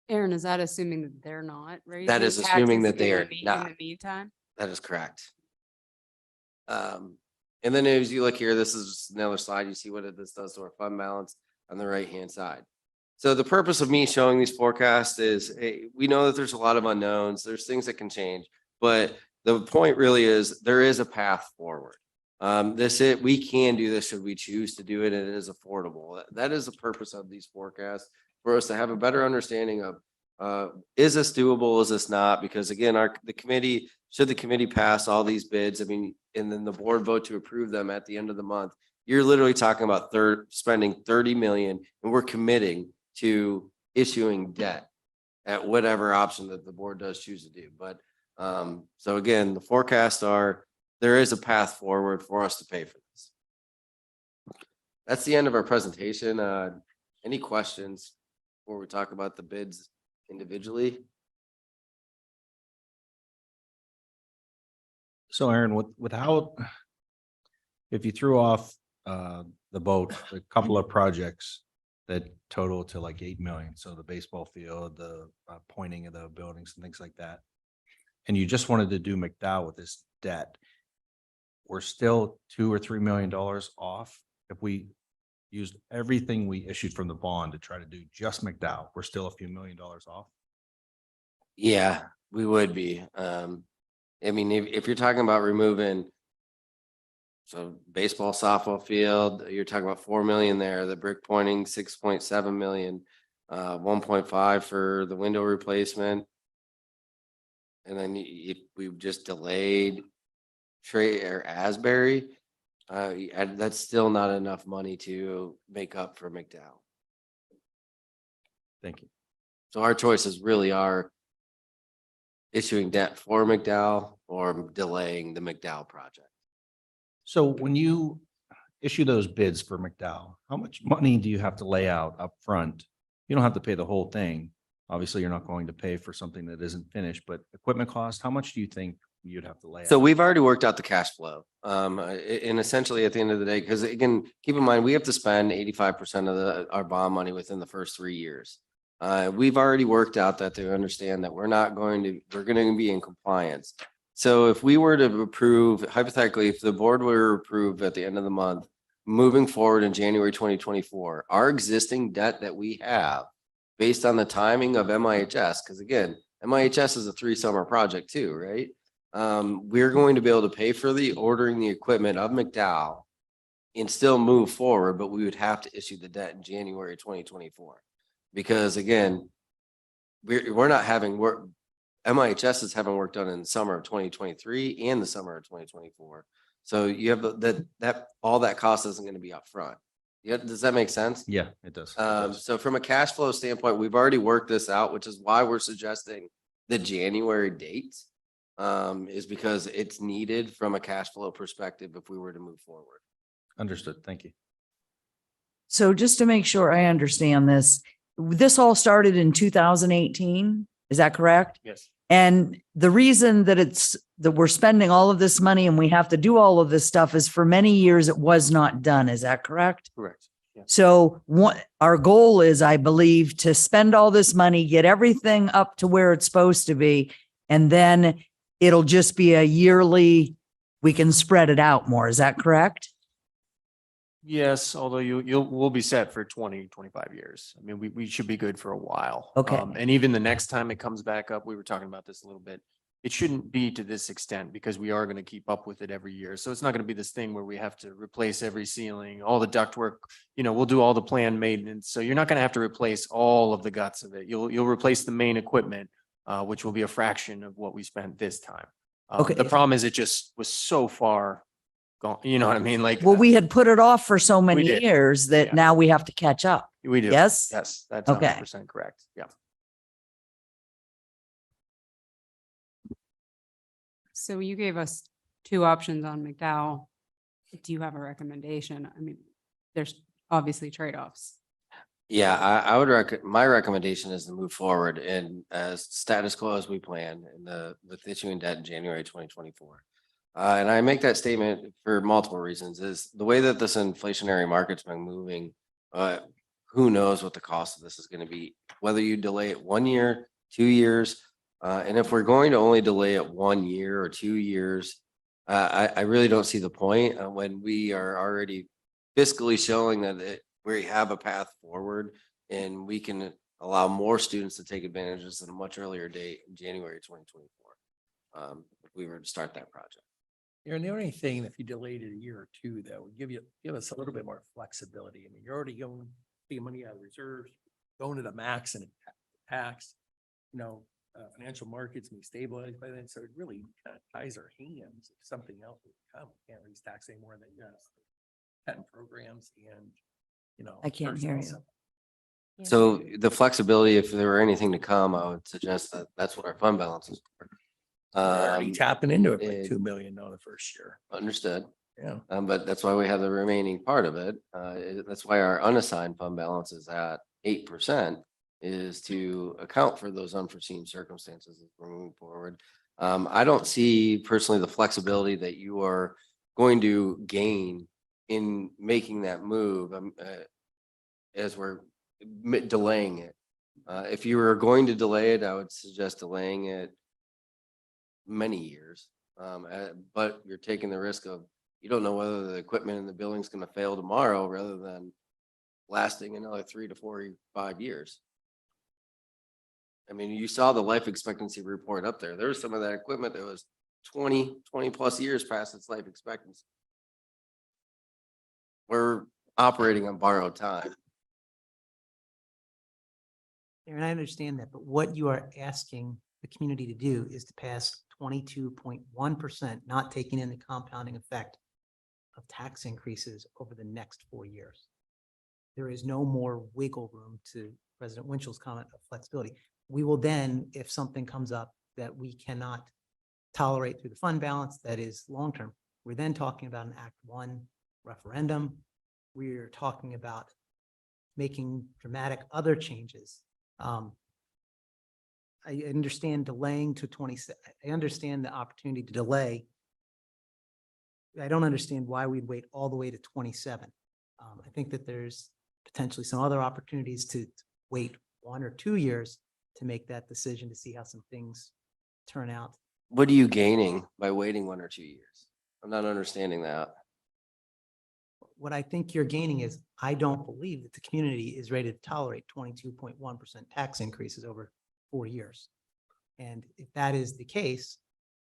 Aaron, is that assuming that they're not raising? That is assuming taxes that they in are the not. In the meantime? That is correct. And then as you look here, this is just another slide. You see what this does to our fund balance on the right-hand side. So the purpose of me showing these forecasts is we know that there's a lot of unknowns. There's things that can change, but the point really is there is a path forward. We can do this should we choose to do it, and it is affordable. That is the purpose of these forecasts, for us to have a better understanding of is this doable, is this not? Because again, should the committee pass all these bids, and then the board vote to approve them at the end of the month, you're literally talking about spending 30 million, and we're committing to issuing debt at whatever option that the board does choose to do. But so again, the forecasts there is a path forward for us to pay for this. That's the end of our presentation. Any questions before we talk about the bids individually? So Aaron, without, if you threw off the boat, a couple of projects that total to like 8 million. So the baseball field, the pointing of the buildings and things like that. And you just wanted to do McDowell with this debt. We're still $2 or $3 million off. If we used everything we issued from the bond to try to do just McDowell, we're still a few $1 million off. Yeah, we would be. If you're talking about removing, so baseball, softball field, you're talking about 4 million there, the brick pointing, 6.7 million, 1.5 for the window replacement. And then we've just delayed Trey or Asbury. That's still not enough money to make up for McDowell. Thank you. So our choices really are issuing debt for McDowell or delaying the McDowell project. So when you issue those bids for McDowell, how much money do you have to lay out up front? You don't have to pay the whole thing. Obviously, you're not going to pay for something that isn't finished, but equipment cost, how much do you think you'd have to lay out? So we've already worked out the cash flow. And essentially at the end of the day, because again, keep in mind, we have to spend 85% of our bond money within the first 3 years. We've already worked out that they understand that we're going to be in compliance. So if we were to approve, hypothetically, if the board were to approve at the end of the month, moving forward in January 2024, our existing debt that we have based on the timing of MIHS, because again, MIHS is a 3-summer project too, right? We're going to be able to pay for the ordering the equipment of McDowell and still move forward, but we would have to issue the debt in January 2024. Because again, we're not having work, MIHS is having work done in the summer of 2023 and the summer of 2024. So you have that all that cost isn't going to be upfront. Yeah, does that make sense? Yeah, it does. It does. So from a cash flow standpoint, we've already worked this out, which is why we're suggesting the January date. Is because it's needed from a cash flow perspective if we were to move forward. Understood. Thank you. So just to make sure I understand this all started in 2018, is that correct? Yes. And the reason that we're spending all of this money and we have to do all of this stuff is for many years it was not done. Is that correct? Correct. Yeah. So our goal is, I believe, to spend all this money, get everything up to where it's supposed to be, and then it'll just be a yearly, we can spread it out more. Is that correct? Yes, although we'll be set for 20, 25 years. I mean, we should be good for a while. Okay. And even the next time it comes back up, we were talking about this a little bit. It shouldn't be to this extent because we are going to keep up with it every year. So it's not going to be this thing where we have to replace every ceiling, all the ductwork, we'll do all the planned maintenance. So you're not going to have to replace all of the guts of it. You'll replace the main equipment, which will be a fraction of what we spent this time. Okay. The problem is it just was so far gone. You know what I mean? Like, Well, we had put it off for so many did. years that Yeah. now we have to catch up. we do. Yes? Yes, that's Okay. 100% correct. Yeah. So you gave us 2 options on McDowell. Do you have a recommendation? I mean, there's obviously trade-offs. Yeah, I would my recommendation is to move forward and as status quo as we planned with issuing debt in January 2024. And I make that statement for multiple reasons. Is the way that this inflationary market's been moving, who knows what the cost of this is going to be, whether you delay it 1 year, 2 years. And if we're going to only delay it 1 year or 2 years, I really don't see the point when we are already fiscally showing that we have a path forward and we can allow more students to take advantages at a much earlier date in January 2024. If we were to start that project. Aaron, the only thing, if you delayed it a year or two, that would give us a little bit more flexibility. I mean, you're already taking money out of reserves, going to the max and tax, financial markets may stabilize by then. So it really kind of ties our hands if something else would come. We can't raise tax anymore than just patent programs and, I can't hear you. So the flexibility, if there were anything to come, I would suggest that that's what our fund balance is for. We're already tapping into it it- by $2 million the first year. Understood. Yeah. But that's why we have the remaining part of it. That's why our unassigned fund balance is at 8%, is to account for those unforeseen circumstances as we're moving forward. I don't see personally the flexibility that you are going to gain in making that move as we're delaying it. If you were going to delay it, I would suggest delaying it many years. But you're taking the risk of, you don't know whether the equipment in the building is going to fail tomorrow rather than lasting another 3 to 4, 5 years. I mean, you saw the life expectancy report up there. There was some of that equipment that was 20 plus years past its life expectancy. We're operating on borrowed time. Aaron, I understand that, but what you are asking the community to do is to pass 22.1%, not taking in the compounding effect of tax increases over the next 4 years. There is no more wiggle room to President Winchell's comment of flexibility. We will then, if something comes up that we cannot tolerate through the fund balance that is long-term, we're then talking about an Act 1 referendum. We're talking about making dramatic other changes. I understand delaying to 27. I understand the opportunity to delay. I don't understand why we'd wait all the way to 27. I think that there's potentially some other opportunities to wait 1 or 2 years to make that decision to see how some things turn out. What are you gaining by waiting 1 or 2 years? I'm not understanding that. What I think you're gaining is I don't believe that the community is ready to tolerate 22.1% tax increases over 4 years. And if that is the case,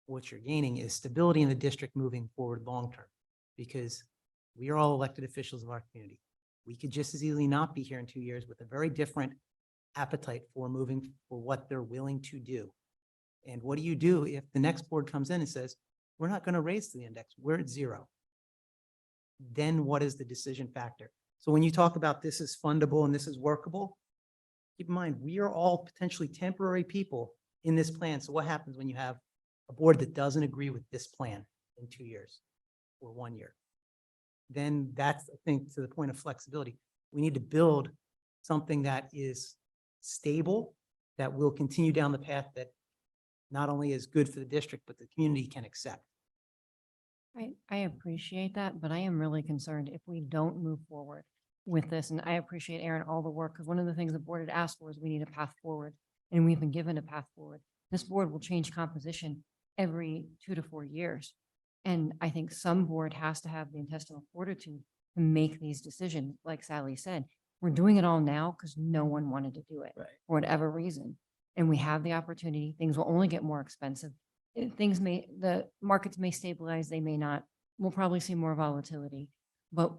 what you're gaining is stability in the district moving forward long-term, because we are all elected officials of our community. We could just as easily not be here in 2 years with a very different appetite for moving for what they're willing to do. And what do you do if the next board comes in and says, we're not going to raise the index, we're at 0? Then what is the decision factor? So when you talk about this is fundable and this is workable, keep in mind, we are all potentially temporary people in this plan. So what happens when you have a board that doesn't agree with this plan in 2 years or 1 year? Then that's, I think, to the point of flexibility. We need to build something that is stable, that will continue down the path that not only is good for the district, but the community can accept. I appreciate that, but I am really concerned if we don't move forward with this. And I appreciate, Aaron, all the work, because one of the things the board had asked for is we need a path forward, and we've been given a path forward. This board will change composition every 2 to 4 years. And I think some board has to have the intestinal fortitude to make these decisions. Like Sally said, we're doing it all now because no one wanted to do it for whatever reason. And we have the opportunity. Things will only get more expensive. The markets may stabilize, they may not. We'll probably see more volatility, but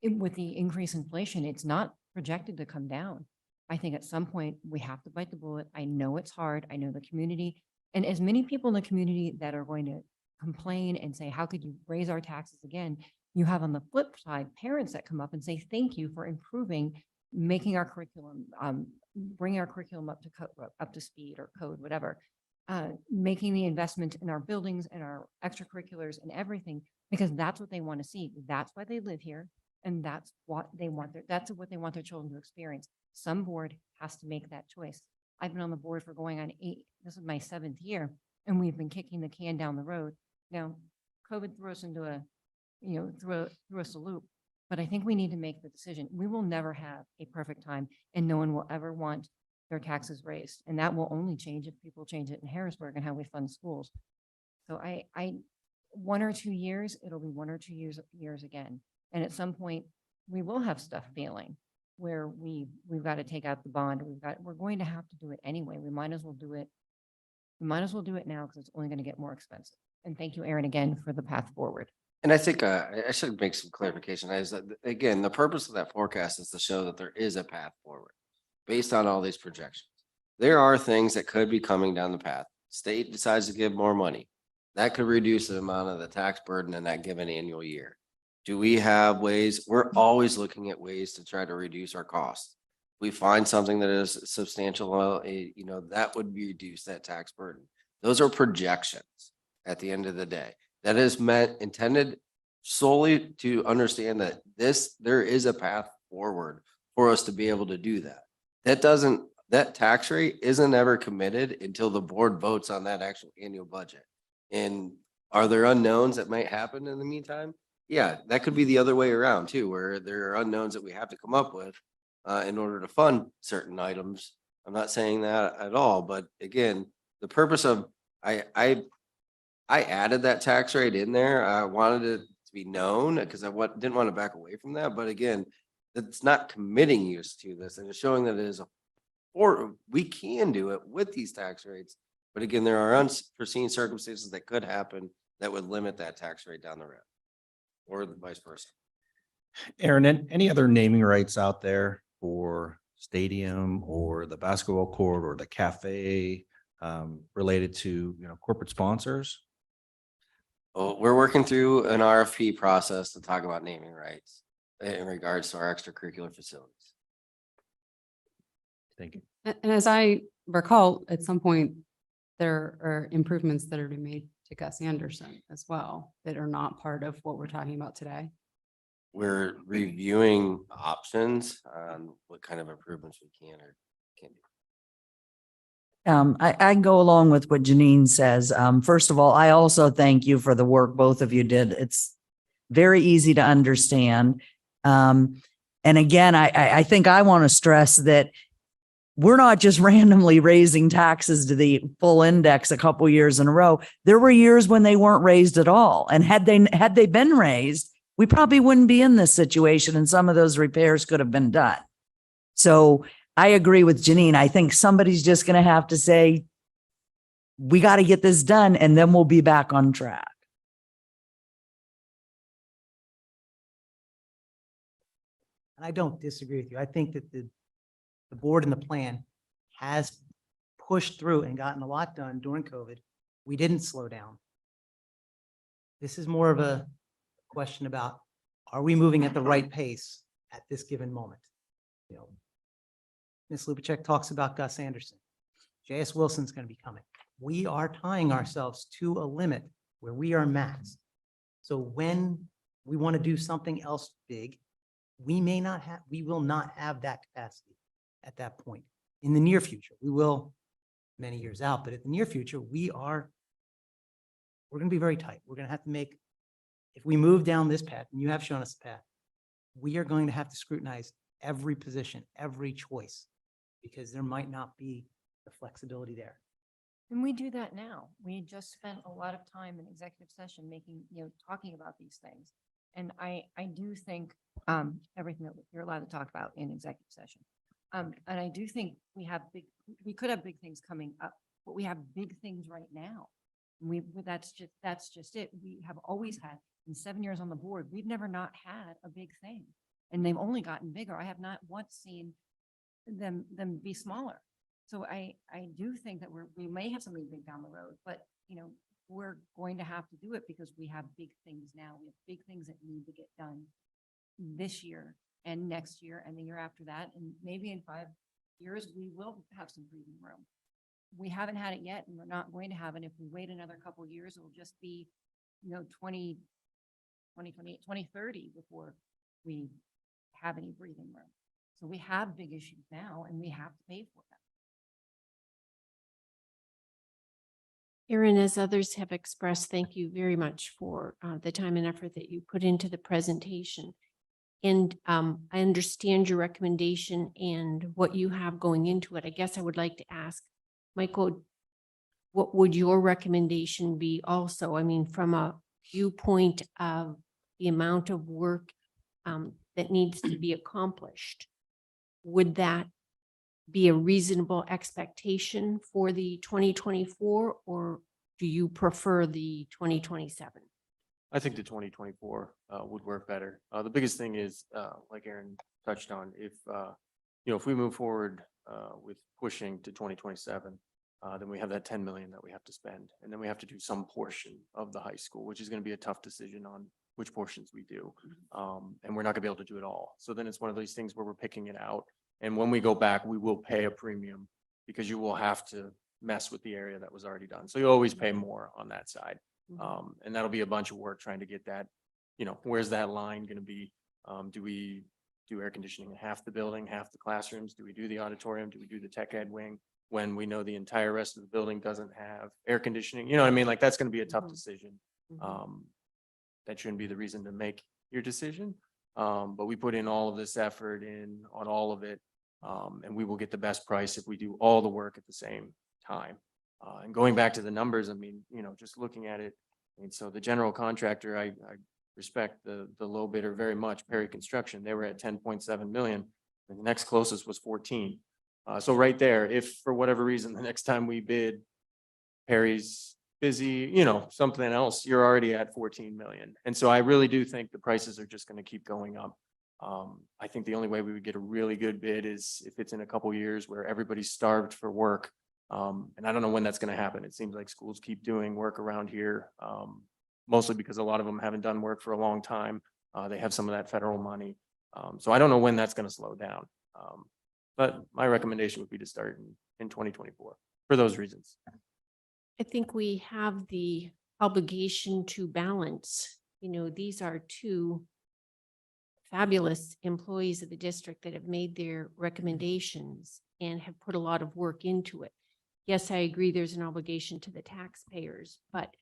with the increased inflation, it's not projected to come down. I think at some point we have to bite the bullet. I know it's hard. I know the community, and as many people in the community that are going to complain and say, how could you raise our taxes again? You have on the flip side, parents that come up and say, thank you for improving, making our curriculum, bringing our curriculum up to speed or code, whatever. Making the investment in our buildings and our extracurriculars and everything, because that's what they want to see. That's why they live here. And that's what they want their children to experience. Some board has to make that choice. I've been on the board for going on 8, this is my 7th year, and we've been kicking the can down the road. Now, COVID threw us into threw us a loop, but I think we need to make the decision. We will never have a perfect time, and no one will ever want their taxes raised. And that will only change if people change it in Harrisburg and how we fund schools. So I 1 or 2 years, it'll be 1 or 2 years again. And at some point we will have stuff failing where we've got to take out the bond. We're going to have to do it anyway. We might as well do it. We might as well do it now because it's only going to get more expensive. And thank you, Aaron, again for the path forward. And I think I should make some clarification. Again, the purpose of that forecast is to show that there is a path forward based on all these projections. There are things that could be coming down the path. State decides to give more money. That could reduce the amount of the tax burden in that given annual year. Do we have ways? We're always looking at ways to try to reduce our costs. We find something that is substantial, that would reduce that tax burden. Those are projections at the end of the day. That is intended solely to understand that there is a path forward for us to be able to do that. That tax rate isn't ever committed until the board votes on that actual annual budget. And are there unknowns that might happen in the meantime? Yeah, that could be the other way around too, where there are unknowns that we have to come up with in order to fund certain items. I'm not saying that at all, but again, the purpose of, I added that tax rate in there. I wanted it to be known because I didn't want to back away from that. But again, it's not committing use to this, and it's showing that it is we can do it with these tax rates. But again, there are unforeseen circumstances that could happen that would limit that tax rate down the road, or vice versa. Aaron, any other naming rights out there for stadium or the basketball court or the cafe related to, corporate sponsors? Well, we're working through an RFP process to talk about naming rights in regards to our extracurricular facilities. Thank you. And as I recall, at some point, there are improvements that are to be made to Gus Anderson as well that are not part of what we're talking about today. We're reviewing options on what kind of improvements we can or can't do. I can go along with what Janine says. First of all, I also thank you for the work both of you did. It's very easy to understand. And again, I think I want to stress that we're not just randomly raising taxes to the full index a couple years in a row. There were years when they weren't raised at all. And had they been raised, we probably wouldn't be in this situation and some of those repairs could have been done. So I agree with Janine. I think somebody's just going to have to say, we got to get this done and then we'll be back on track. And I don't disagree with you. I think that the board and the plan has pushed through and gotten a lot done during COVID. We didn't slow down. This is more of a question about, are we moving at the right pace at this given moment? You know, Ms. Lubacek talks about Gus Anderson. J.S. Wilson's going to be coming. We are tying ourselves to a limit where we are maxed. So when we want to do something else big, we will not have that capacity at that point. In the near future, we will many years out, but in the near future, we're going to be very tight. We're going to have to make, if we move down this path, and you have shown us the path, we are going to have to scrutinize every position, every choice, because there might not be the flexibility there. And we do that now. We just spent a lot of time in executive session talking about these things. And I do think everything that you're allowed to talk about in executive session. And I do think we could have big things coming up, but we have big things right now. That's just it. We have always had, in 7 years on the board, we've never not had a big thing. And they've only gotten bigger. I have not once seen them be smaller. So I do think that we may have something big down the road, but we're going to have to do it because we have big things now. We have big things that need to get done this year and next year and the year after that. And maybe in 5 years, we will have some breathing room. We haven't had it yet, and we're not going to have it. If we wait another couple of years, it'll just be, 2028, 2030 before we have any breathing room. So we have big issues now and we have to pay for them. Erin, as others have expressed, thank you very much for the time and effort that you put into the presentation. And I understand your recommendation and what you have going into it. I guess I would like to ask, Michael, what would your recommendation be also? I mean, from a viewpoint of the amount of work that needs to be accomplished, would that be a reasonable expectation for the 2024, or do you prefer the 2027? I think the 2024 would work better. The biggest thing is, like Aaron touched on, if we move forward with pushing to 2027, then we have that 10 million that we have to spend, and then we have to do some portion of the high school, which is going to be a tough decision on which portions we do. And we're not gonna be able to do it all. So then it's one of these things where we're picking it out. And when we go back, we will pay a premium because you will have to mess with the area that was already done. So you always pay more on that side. And that'll be a bunch of work trying to get that, where's that line gonna be? Do we do air conditioning in half the building, half the classrooms? Do we do the auditorium? Do we do the tech ed wing when we know the entire rest of the building doesn't have air conditioning? You know what I mean? Like, that's gonna be a tough decision. That shouldn't be the reason to make your decision. But we put in all of this effort in on all of it. And we will get the best price if we do all the work at the same time. And going back to the numbers, I mean, just looking at it. And so the general contractor, I respect the low bidder very much, Perry Construction. They were at 10.7 million. And the next closest was 14. So right there, if for whatever reason, the next time we bid, Perry's busy, something else, you're already at 14 million. And so I really do think the prices are just going to keep going up. I think the only way we would get a really good bid is if it's in a couple years where everybody's starved for work. And I don't know when that's going to happen. It seems like schools keep doing work around here, mostly because a lot of them haven't done work for a long time. They have some of that federal money. So I don't know when that's going to slow down. But my recommendation would be to start in 2024 for those reasons. I think we have the obligation to balance, these are two fabulous employees of the district that have made their recommendations and have put a lot of work into it. Yes, I agree there's an obligation to the taxpayers, but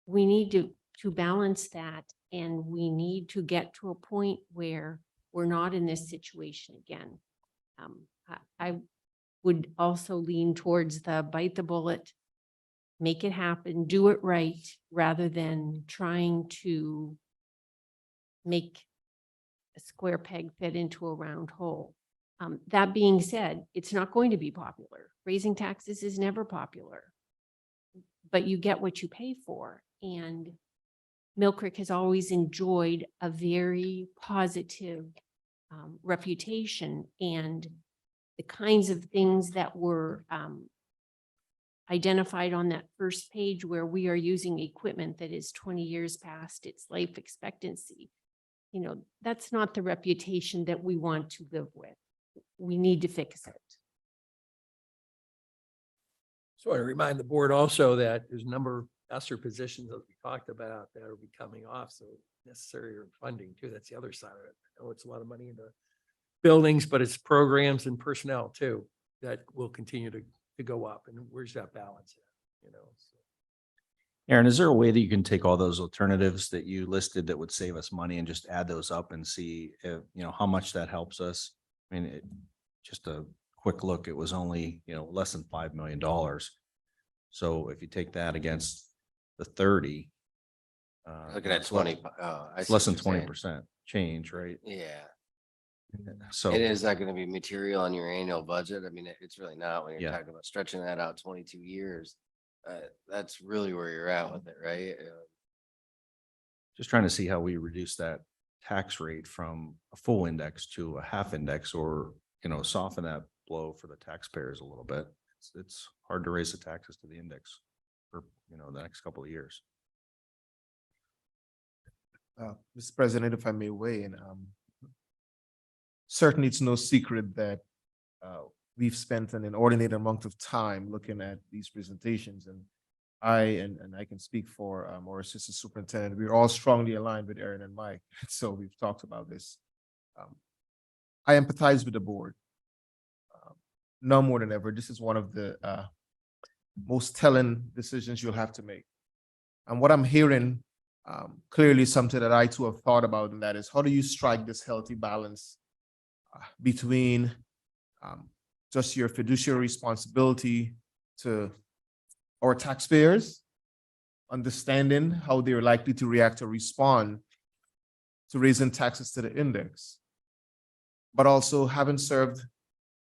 we need to balance that, and we need to get to a point where we're not in this situation again. I would also lean towards the bite the bullet, make it happen, do it right, rather than trying to make a square peg fit into a round hole. That being said, it's not going to be popular. Raising taxes is never popular, but you get what you pay for. And Mill Creek has always enjoyed a very positive reputation, and the kinds of things that were identified on that first page where we are using equipment that is 20 years past its life expectancy. That's not the reputation that we want to live with. We need to fix it. So I remind the board also that there's a number of ESSER positions that we talked about that are coming off, so necessary funding too. That's the other side of it. I know it's a lot of money in the buildings, but it's programs and personnel too that will continue to go up. And where's that balance at, so. Aaron, is there a way that you can take all those alternatives that you listed that would save us money and just add those up and see if, how much that helps us? I mean, just a quick look, it was only, less than $5 million. So if you take that against the 30, Looking at 20, I it's see less what than you're saying. 20% change, right? Yeah. So And is that going to be material on your annual budget? I mean, it's really not when you're Yeah. talking about stretching that out 22 years. That's really where you're at with it, right? just trying to see how we reduce that tax rate from a full index to a half index, or, soften that blow for the taxpayers a little bit. It's hard to raise the taxes to the index for, the next couple of years. Mr. President, if I may weigh in, certainly it's no secret that we've spent an inordinate amount of time looking at these presentations, and I can speak for our assistant superintendent. We're all strongly aligned with Aaron and Mike, so we've talked about this. I empathize with the board. No more than ever, this is one of the most telling decisions you'll have to make. And what I'm hearing clearly something that I too have thought about, and that is, how do you strike this healthy balance between just your fiduciary responsibility to our taxpayers, understanding how they're likely to react or respond to raising taxes to the index, but also having served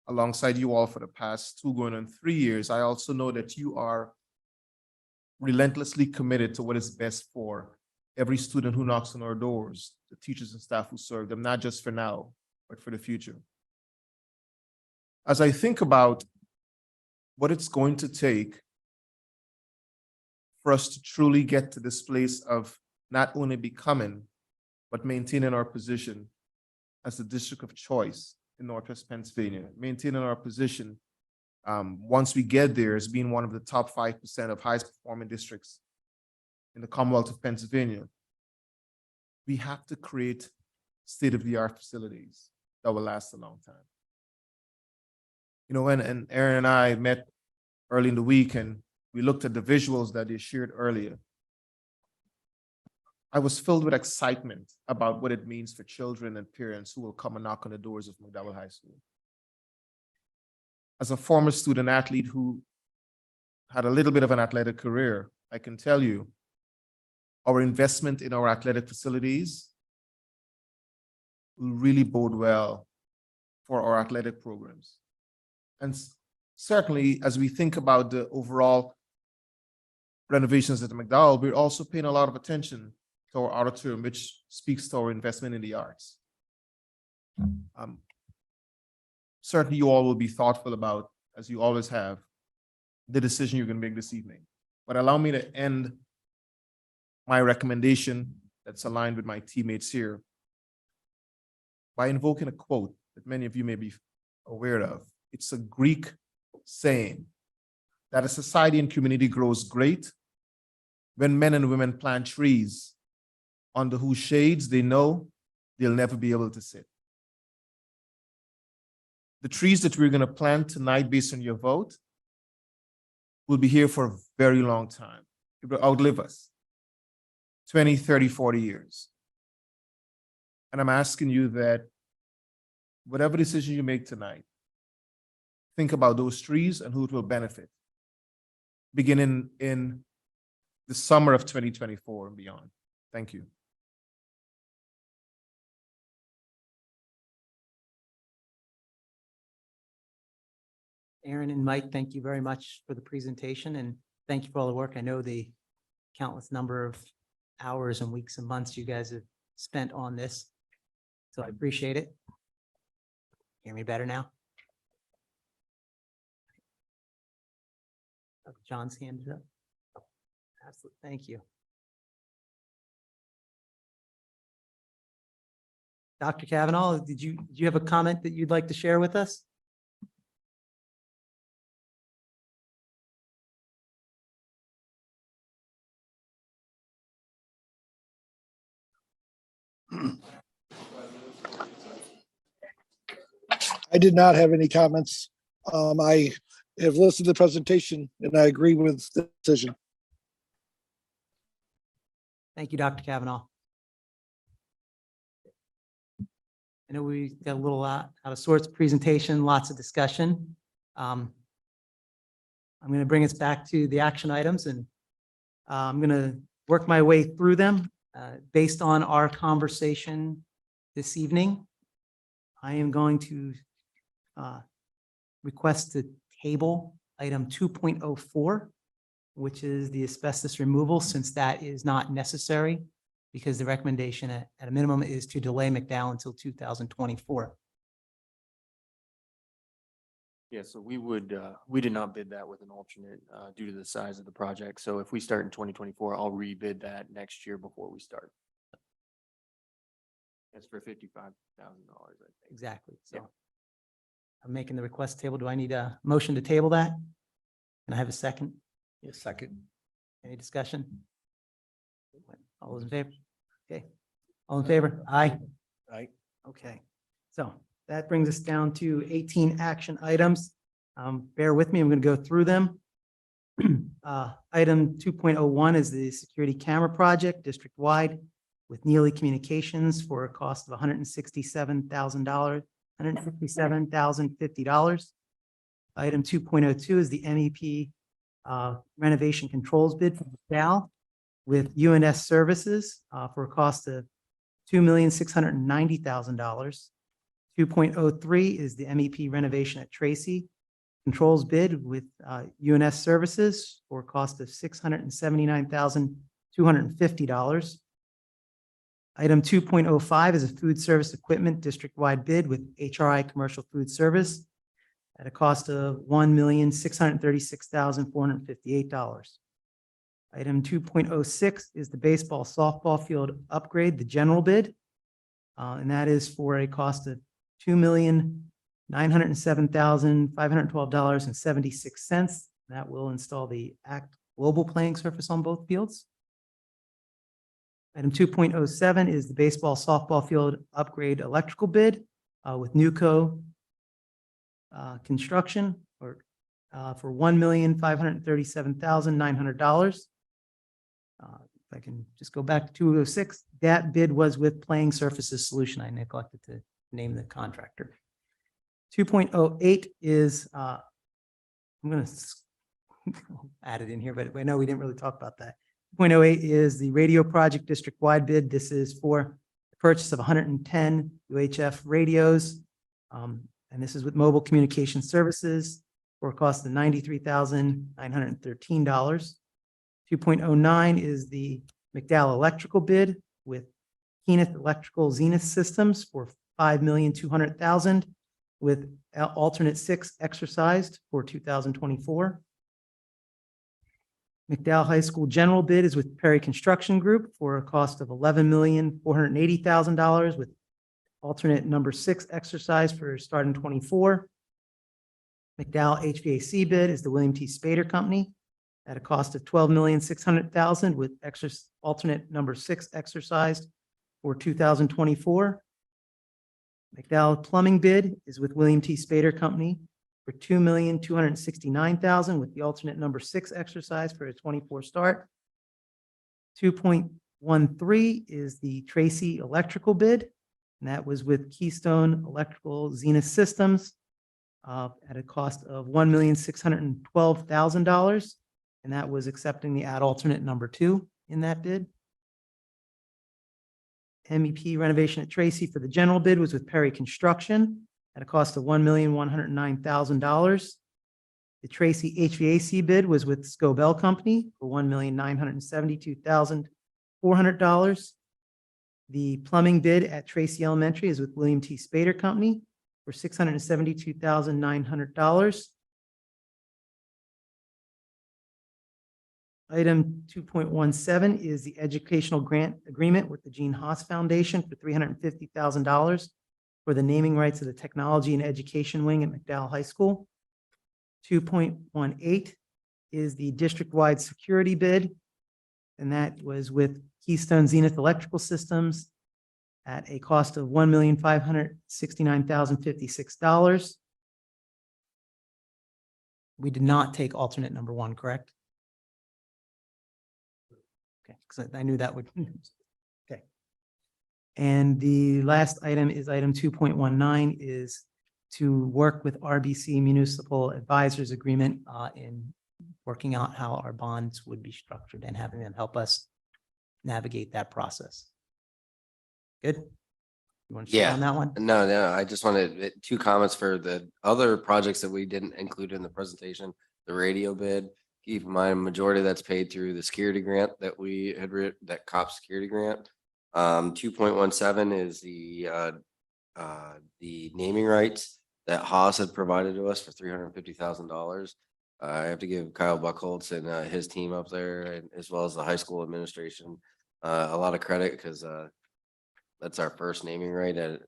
alongside you all for the past 2 going on 3 years, I also know that you are relentlessly committed to what is best for every student who knocks on our doors, the teachers and staff who serve them, not just for now, but for the future. As I think about what it's going to take for us to truly get to this place of not only becoming, but maintaining our position as the district of choice in Northwest Pennsylvania, maintaining our position once we get there as being one of the top 5% of highest performing districts in the Commonwealth of Pennsylvania, we have to create state-of-the-art facilities that will last a long time. And Aaron and I met early in the week, and we looked at the visuals that they shared earlier. I was filled with excitement about what it means for children and parents who will come and knock on the doors of McDowell High School. As a former student athlete who had a little bit of an athletic career, I can tell you our investment in our athletic facilities will really bode well for our athletic programs. And certainly, as we think about the overall renovations at the McDowell, we're also paying a lot of attention to our auditorium, which speaks to our investment in the arts. Certainly, you all will be thoughtful about, as you always have, the decision you're going to make this evening. But allow me to end my recommendation that's aligned with my teammates here by invoking a quote that many of you may be aware of. It's a Greek saying that a society and community grows great when men and women plant trees under whose shades they know they'll never be able to sit. The trees that we're going to plant tonight, based on your vote, will be here for a very long time. It will outlive us, 20, 30, 40 years. And I'm asking you that whatever decision you make tonight, think about those trees and who it will benefit, beginning in the summer of 2024 and beyond. Thank you. Aaron and Mike, thank you very much for the presentation and thank you for all the work. I know the countless number of hours and weeks and months you guys have spent on this. So I appreciate it. Hear me better now? Oh, John's handed up. Absolutely. Thank you. Dr. Kavanaugh, do you have a comment that you'd like to share with us? I did not have any comments. I have listened to the presentation and I agree with the decision. Thank you, Dr. Kavanaugh. I know we got a little out of sorts presentation, lots of discussion. I'm going to bring us back to the action items and I'm going to work my way through them based on our conversation this evening. I am going to request to table item 2.04, which is the asbestos removal, since that is not necessary because the recommendation at a minimum is to delay McDowell until 2024. Yeah, so we did not bid that with an alternate due to the size of the project. So if we start in 2024, I'll rebid that next year before we start. That's for $55,000, I think. Exactly. So Yeah. I'm making the request table. Do I need a motion to table that? Can I have a second? Yes, second. Any discussion? All those in favor? Okay. All in favor? Aye. Aye. Okay. So that brings us down to 18 action items. Bear with me. I'm going to go through them. Item 2.01 is the security camera project district-wide with Neely Communications for a cost of $167,000, $157,050. Item 2.02 is the MEP renovation controls bid from Cal with UNS Services for a cost of $2,690,000. 2.03 is the MEP renovation at Tracy controls bid with UNS Services for a cost of $679,250. Item 2.05 is a food service equipment district-wide bid with HRI Commercial Food Service at a cost of $1,636,458. Item 2.06 is the baseball softball field upgrade, the general bid, and that is for a cost of $2,907,512.76. That will install the ACT Global playing surface on both fields. Item 2.07 is the baseball softball field upgrade electrical bid with Newco Construction for $1,537,900. If I can just go back to 206, that bid was with Playing Surfaces Solution. I neglected to name the contractor. 2.08 is, I'm going to add it in here, but I know we didn't really talk about that. 2.08 is the radio project district-wide bid. This is for the purchase of 110 UHF radios. And this is with Mobile Communication Services for a cost of $93,913. 2.09 is the McDowell electrical bid with Kenneth Electrical Zenith Systems for $5,200,000 with alternate 6 exercised for 2024. McDowell High School general bid is with Perry Construction Group for a cost of $11,480,000 with alternate number 6 exercise for start in 24. McDowell HVAC bid is the William T. Spader Company at a cost of $12,600,000 with alternate number 6 exercised for 2024. McDowell Plumbing bid is with William T. Spader Company for $2,269,000 with the alternate number 6 exercised for a 24 start. 2.13 is the Tracy Electrical bid, and that was with Keystone Electrical Zenith Systems at a cost of $1,612,000, and that was accepting the add alternate number 2 in that bid. MEP renovation at Tracy for the general bid was with Perry Construction at a cost of $1,109,000. The Tracy HVAC bid was with Scobell Company for $1,972,400. The plumbing bid at Tracy Elementary is with William T. Spader Company for $672,900. Item 2.17 is the educational grant agreement with the Gene Haas Foundation for $350,000 for the naming rights of the Technology and Education Wing at McDowell High School. 2.18 is the district-wide security bid, and that was with Keystone Zenith Electrical Systems at a cost of $1,569,056. We did not take alternate number 1, correct? Okay, because I knew that would. Okay. And the last item is item 2.19 is to work with RBC Municipal Advisors Agreement in working out how our bonds would be structured and having them help us navigate that process. Good? You want to share on that one? No, I just wanted 2 comments for the other projects that we didn't include in the presentation. The radio bid, keep in mind, majority of that's paid through the security grant that we had written, that COP security grant. 2.17 is the naming rights that Haas had provided to us for $350,000. I have to give Kyle Buchholz and his team up there, and as well as the high school administration, a lot of credit, because that's our first naming right at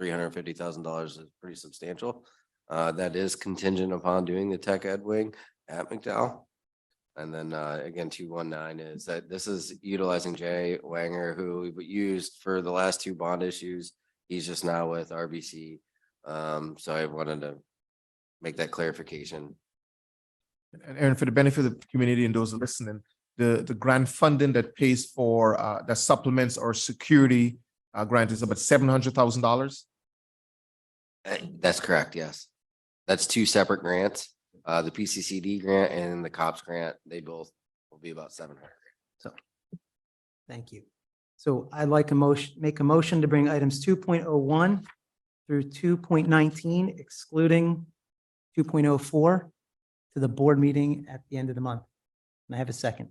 $350,000 is pretty substantial. That is contingent upon doing the tech ed wing at McDowell. And then again, 219 is that this is utilizing Jay Wanger, who we used for the last 2 bond issues. He's just now with RBC. So I wanted to make that clarification. And Aaron, for the benefit of the community and those listening, the grant funding that pays for, that supplements our security grant is about $700,000. That's correct, yes. That's 2 separate grants. The PCCD grant and the COPS grant, they both will be about 700. So, thank you. So I'd like make a motion to bring items 2.01 through 2.19, excluding 2.04, to the board meeting at the end of the month. And I have a second.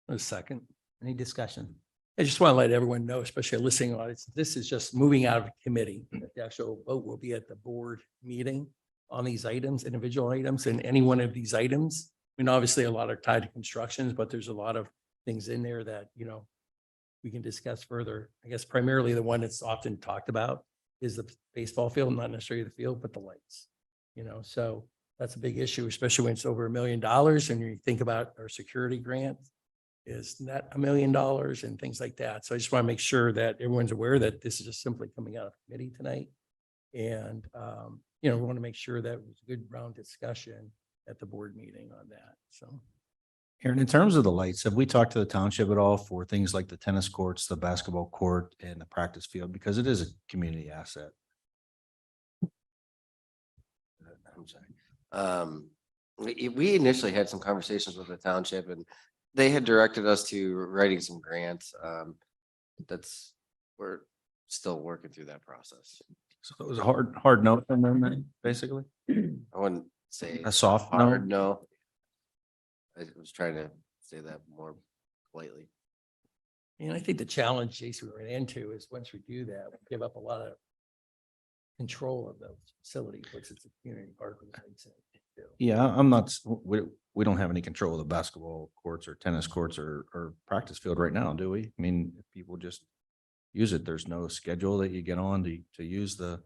A second. Any discussion? I just want to let everyone know, especially listening audience, this is just moving out of committee. The actual vote will be at the board meeting on these items, individual items, and any one of these items. I mean, obviously a lot are tied to constructions, but there's a lot of things in there that, we can discuss further. I guess primarily the one that's often talked about is the baseball field, not necessarily the field, but the lights. So that's a big issue, especially when it's over $1 million. And you think about our security grant is net $1 million and things like that. So I just want to make sure that everyone's aware that this is just simply coming out of committee tonight. And, we want to make sure that it was a good round discussion at the board meeting on that. So. Aaron, in terms of the lights, have we talked to the township at all for things like the tennis courts, the basketball court, and the practice field? Because it is a community asset. I'm sorry. We initially had some conversations with the township, and they had directed us to writing some grants. We're still working through that process. So it was a hard note from them, then, basically. I wouldn't say A soft hard, note. no. I was trying to say that more politely. And I think the challenge, Jason, we ran into is once we do that, we give up a lot of control of the facility, which is the community park. Yeah, I'm not, we don't have any control of the basketball courts or tennis courts or practice field right now, do we? I mean, if people just use it, there's no schedule that you get on to use the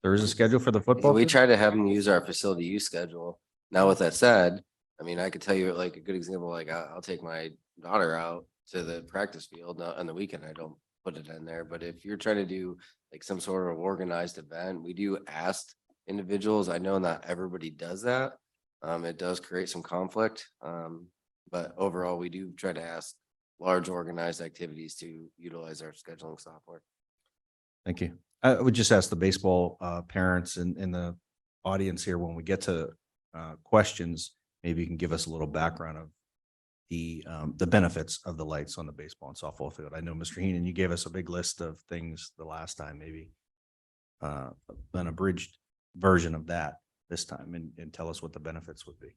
There is a schedule for the Yeah, football? we field? try to have them use our facility use schedule. Now, with that said, I mean, I could tell you like a good example, like I'll take my daughter out to the practice field on the weekend. I don't put it in there, but if you're trying to do like some sort of organized event, we do ask individuals. I know not everybody does that. It does create some conflict. But overall, we do try to ask large organized activities to utilize our scheduling software. Thank you. I would just ask the baseball parents in the audience here, when we get to questions, maybe you can give us a little background of the benefits of the lights on the baseball and softball field. I know, Mr. Heenan, you gave us a big list of things the last time, maybe an abridged version of that this time, and tell us what the benefits would be.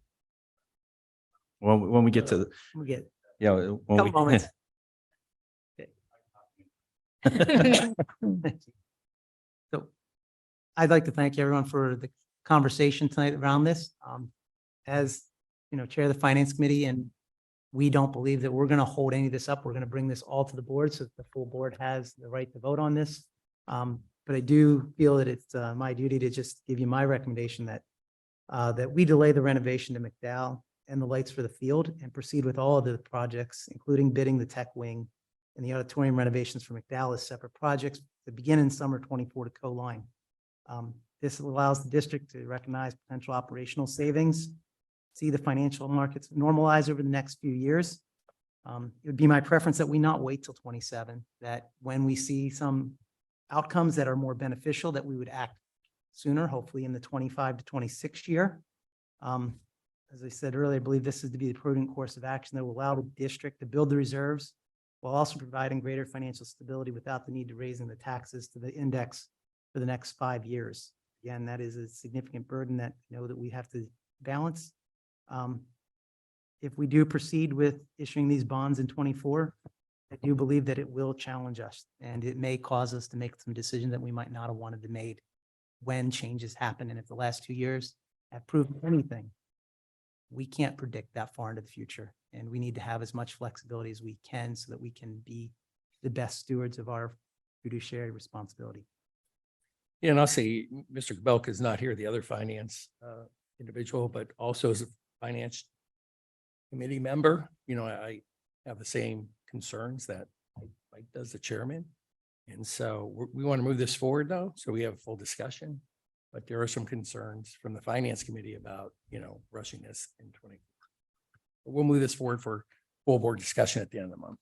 When we get to, We get yeah. a couple moments. So I'd like to thank everyone for the conversation tonight around this. As you know, Chair of the Finance Committee, and we don't believe that we're going to hold any of this up. We're going to bring this all to the board so that the full board has the right to vote on this. But I do feel that it's my duty to just give you my recommendation that that we delay the renovation to McDowell and the lights for the field and proceed with all of the projects, including bidding the tech wing and the auditorium renovations for McDowell as separate projects that begin in summer 24 to co-line. This allows the district to recognize potential operational savings, see the financial markets normalize over the next few years. It would be my preference that we not wait till 27, that when we see some outcomes that are more beneficial, that we would act sooner, hopefully in the 25 to 26 year. As I said earlier, I believe this is to be the prudent course of action that will allow the district to build the reserves while also providing greater financial stability without the need to raising the taxes to the index for the next 5 years. Again, that is a significant burden that that we have to balance. If we do proceed with issuing these bonds in 24, I do believe that it will challenge us, and it may cause us to make some decisions that we might not have wanted to made when changes happen. And if the last 2 years have proven anything, we can't predict that far into the future, and we need to have as much flexibility as we can so that we can be the best stewards of our fiduciary responsibility. Yeah, and I'll say, Mr. Belk is not here, the other finance individual, but also as a finance committee member, I have the same concerns that Mike does, the chairman. And so we want to move this forward though, so we have a full discussion. But there are some concerns from the finance committee about, rushing this in 20. We'll move this forward for full board discussion at the end of the month.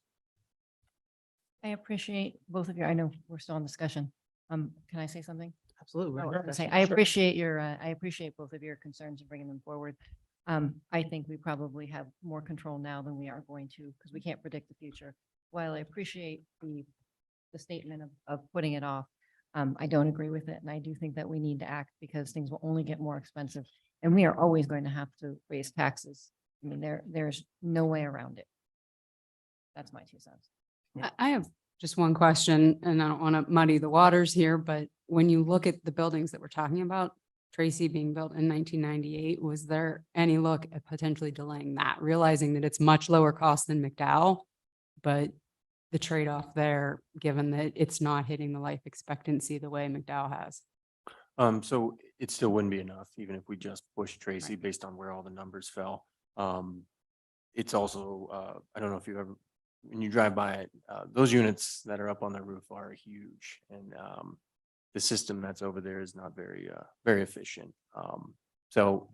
I appreciate both of you. I know we're still in discussion. Can I say something? Absolutely. I we're was in gonna say, discussion. I Sure. appreciate I appreciate both of your concerns and bringing them forward. I think we probably have more control now than we are going to, because we can't predict the future. While I appreciate the statement of putting it off, I don't agree with it. And I do think that we need to act because things will only get more expensive and we are always going to have to raise taxes. I mean, there's no way around it. That's my 2 cents. I have just one question, and I don't want to muddy the waters here, but when you look at the buildings that we're talking about, Tracy being built in 1998, was there any look at potentially delaying that, realizing that it's much lower cost than McDowell, but the trade-off there, given that it's not hitting the life expectancy the way McDowell has? So it still wouldn't be enough, even if we just push Tracy based on where all the numbers fell. It's also, I don't know if you ever, when you drive by it, those units that are up on the roof are huge, and the system that's over there is not very, very efficient. So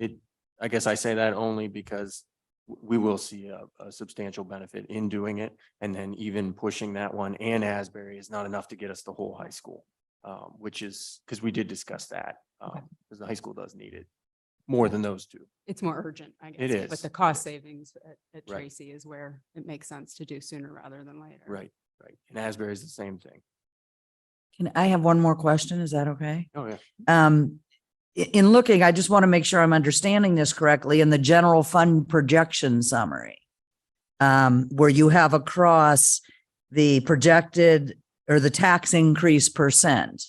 I guess I say that only because we will see a substantial benefit in doing it. And then even pushing that one and Asbury is not enough to get us the whole high school, which is, because we did discuss that, because the high school does need it more than those two. It's more urgent, I guess. It is. But the cost savings at Right. Tracy is where it makes sense to do sooner rather than later. Right. And Asbury is the same thing. Can I have one more question? Is that okay? Oh, yeah. In looking, I just want to make sure I'm understanding this correctly in the general fund projection summary, where you have across the projected or the tax increase percent.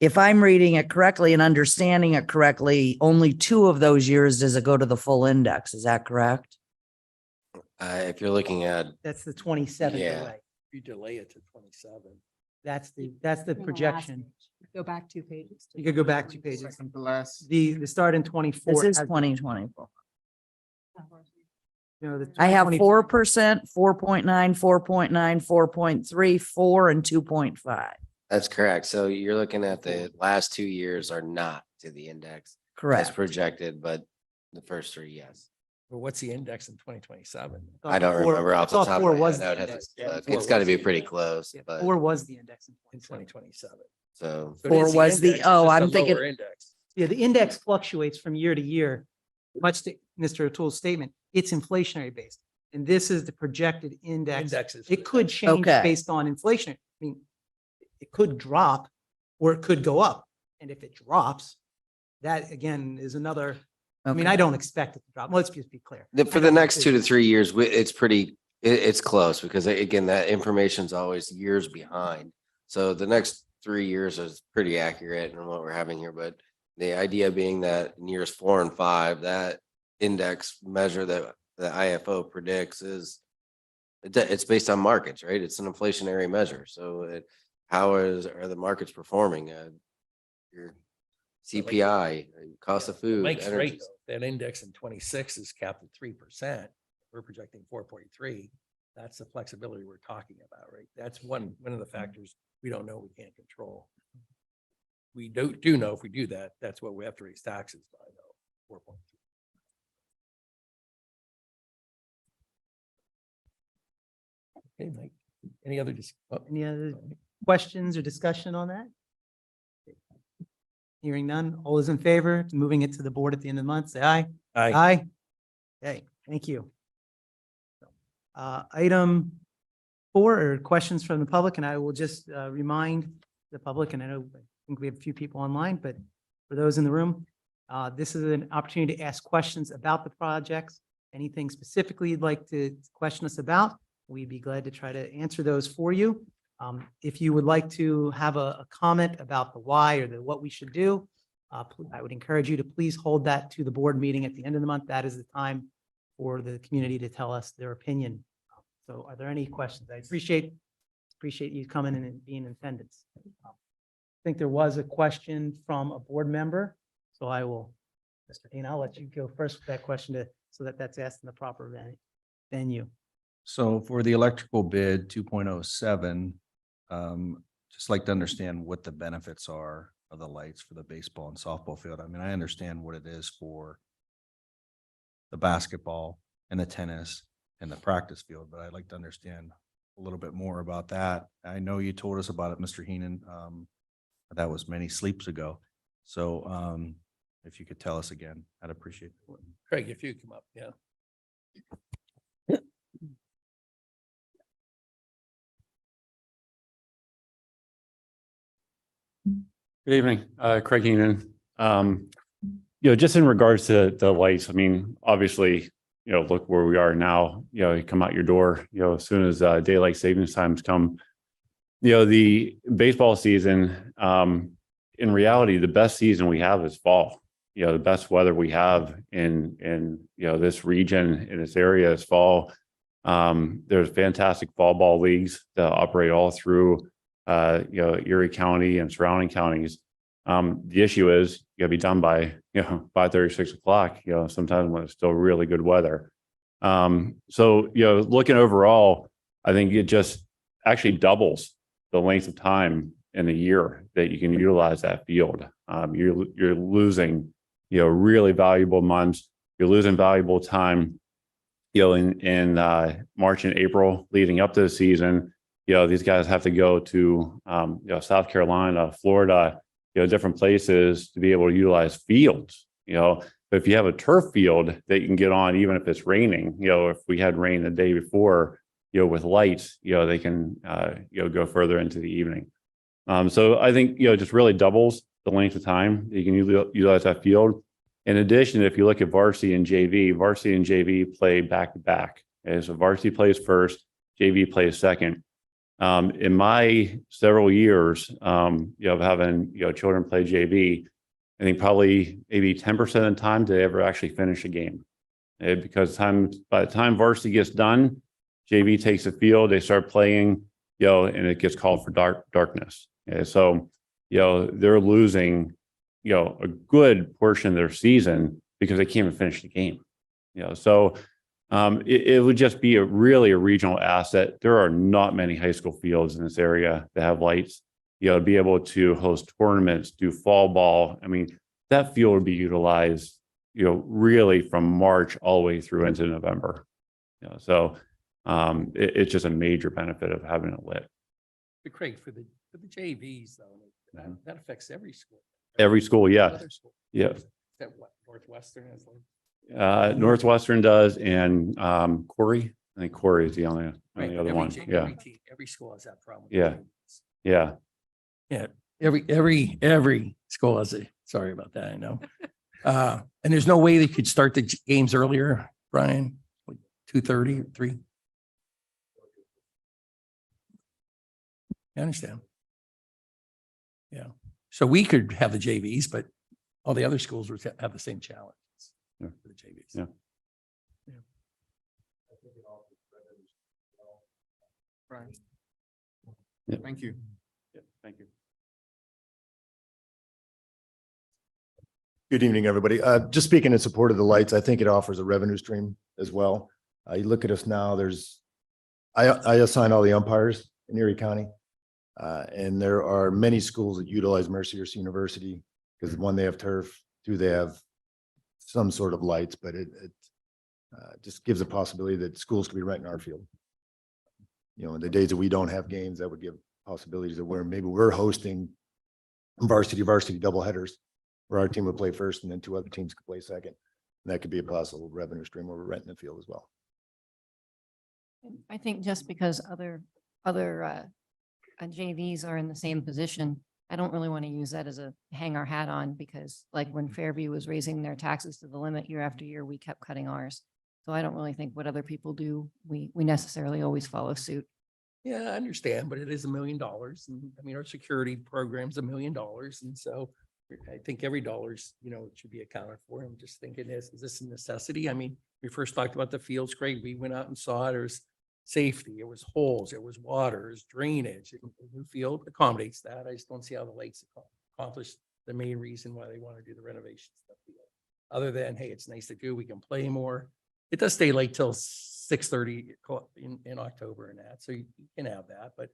If I'm reading it correctly and understanding it correctly, only 2 of those years does it go to the full index. Is that correct? If you're looking at, That's the 27 Yeah. delay. You delay it to 27. That's the On the last projection. page. Go back 2 pages. You could go back 2 pages. Second to last. The start in 24. This is has- 2024. no, the I have 2020 4%, 4.9, 4.9, 4.3, 4, and 2.5. That's correct. So you're looking at the last 2 years are not to the index. As Correct. projected, but the first 3, yes. Well, what's the index in 2027? thought I don't four- remember I off the thought top of four my was head. I would the have index. to look. four It's got to was be the pretty index. close, Yeah, but 4 was the index in In 2027. 2027. so. So it Four is was the- index, it's oh, just a I'm thinking- lower index. Yeah, the index fluctuates from year to year, much to Mr. O'Toole's statement. It's inflationary based. And this is the projected index. Indexes. It could change Okay. based on inflation. I mean, it could drop or it could go up. And if it drops, that again is another, I mean, Okay. I don't expect it to drop. Let's just be clear. For the next 2 to 3 years, it's pretty, it's close because again, that information's always years behind. So the next 3 years is pretty accurate in what we're having here, but the idea being that in years 4 and 5, that index measure that the IFO predicts is it's based on markets, right? It's an inflationary measure. So are the markets performing? Your CPI, cost of food, Mike's right, energy. though. That index in 26 is capped at 3%. We're projecting 4.3. That's the flexibility we're talking about, right? That's one of the factors we don't know, we can't control. We do know if we do that, that's what we have to raise taxes by, though, 4.3. Okay, Mike, any other? Any other questions or discussion on that? Hearing none. All those in favor, to moving it to the board at the end of the month, say aye. Aye. Aye. Okay, thank you. Item 4 are questions from the public, and I will just remind the public, and I think we have a few people online, but for those in the room, this is an opportunity to ask questions about the projects. Anything specifically you'd like to question us about, we'd be glad to try to answer those for you. If you would like to have a comment about the why or the what we should do, I would encourage you to please hold that to the board meeting at the end of the month. That is the time for the community to tell us their opinion. So are there any questions? I appreciate you coming in and being in attendance. I think there was a question from a board member, so I will, Mr. Dean, I'll let you go first with that question so that that's asked in the proper venue. So for the electrical bid 2.07, just like to understand what the benefits are of the lights for the baseball and softball field. I mean, I understand what it is for the basketball and the tennis and the practice field, but I'd like to understand a little bit more about that. I know you told us about it, Mr. Heenan. That was many sleeps ago. So if you could tell us again, I'd appreciate it. Craig, if you come up, yeah. Good evening, Craig Heenan. Just in regards to the lights, I mean, obviously, look where we are now, you come out your door, as soon as daylight savings times come, the baseball season, in reality, the best season we have is fall. The best weather we have in this region, in this area is fall. There's fantastic fall ball leagues that operate all through Erie County and surrounding counties. The issue is you gotta be done by, 5:30, 6 o'clock, sometimes when it's still really good weather. So, looking overall, I think it just actually doubles the length of time in a year that you can utilize that field. You're losing, really valuable months. You're losing valuable time, in March and April leading up to the season. These guys have to go to, South Carolina, Florida, different places to be able to utilize fields, but if you have a turf field that you can get on, even if it's raining, if we had rain the day before, with lights, they can, go further into the evening. So I think, just really doubles the length of time you can utilize that field. In addition, if you look at varsity and JV play back to back. Okay, so varsity plays first, JV plays second. In my several years, of having, children play JV, I think probably maybe 10% of the time they ever actually finish a game. Because by the time varsity gets done, JV takes the field, they start playing, and it gets called for darkness. And so, they're losing, a good portion of their season because they can't even finish the game. So it would just be really a regional asset. There are not many high school fields in this area that have lights, to be able to host tournaments, do fall ball. I mean, that field would be utilized, really from March all the way through into November. So it's just a major benefit of having it lit. But Craig, for the JVs though, that affects every school. Every school, yeah. Other school. Yeah. Is that what Northwestern is like? Northwestern does, and Corey. I think Corey is the only Right, other every one. team- Yeah, Every team, every school has that problem. with Yeah. JVs. yeah. Yeah, every school has it. Sorry about that, I know. And there's no way they could start the games earlier, Brian, like 2:30 or 3? I understand. Yeah, so we could have the JVs, but all the other schools would have the same challenges Yeah. for the JVs. Yeah. Right. Yeah. Thank you. Yeah, thank you. Good evening, everybody. Just speaking in support of the lights, I think it offers a revenue stream as well. You look at us now, I assign all the umpires in Erie County. And there are many schools that utilize Mercyhurst University because one, they have turf, two, they have some sort of lights, but it just gives a possibility that schools could be renting our field. In the days that we don't have games, that would give possibilities of where maybe we're hosting varsity doubleheaders where our team would play first and then two other teams could play second. And that could be a possible revenue stream where we're renting the field as well. I think just because other JVs are in the same position, I don't really want to use that as a hang our hat on, because like when Fairview was raising their taxes to the limit year after year, we kept cutting ours. So I don't really think what other people do, we necessarily always follow suit. Yeah, I understand, but it is $1 million. And I mean, our security program's $1 million. And so I think every dollar's, should be accounted for. I'm just thinking, is this a necessity? I mean, we first talked about the fields, Craig. We went out and saw it. There's safety, it was holes, it was water, it was drainage. The new field accommodates that. I just don't see how the lights accomplish the main reason why they want to do the renovation stuff. Other than, hey, it's nice to do, we can play more. It does stay late till 6:30 in October and that, so you can have that. But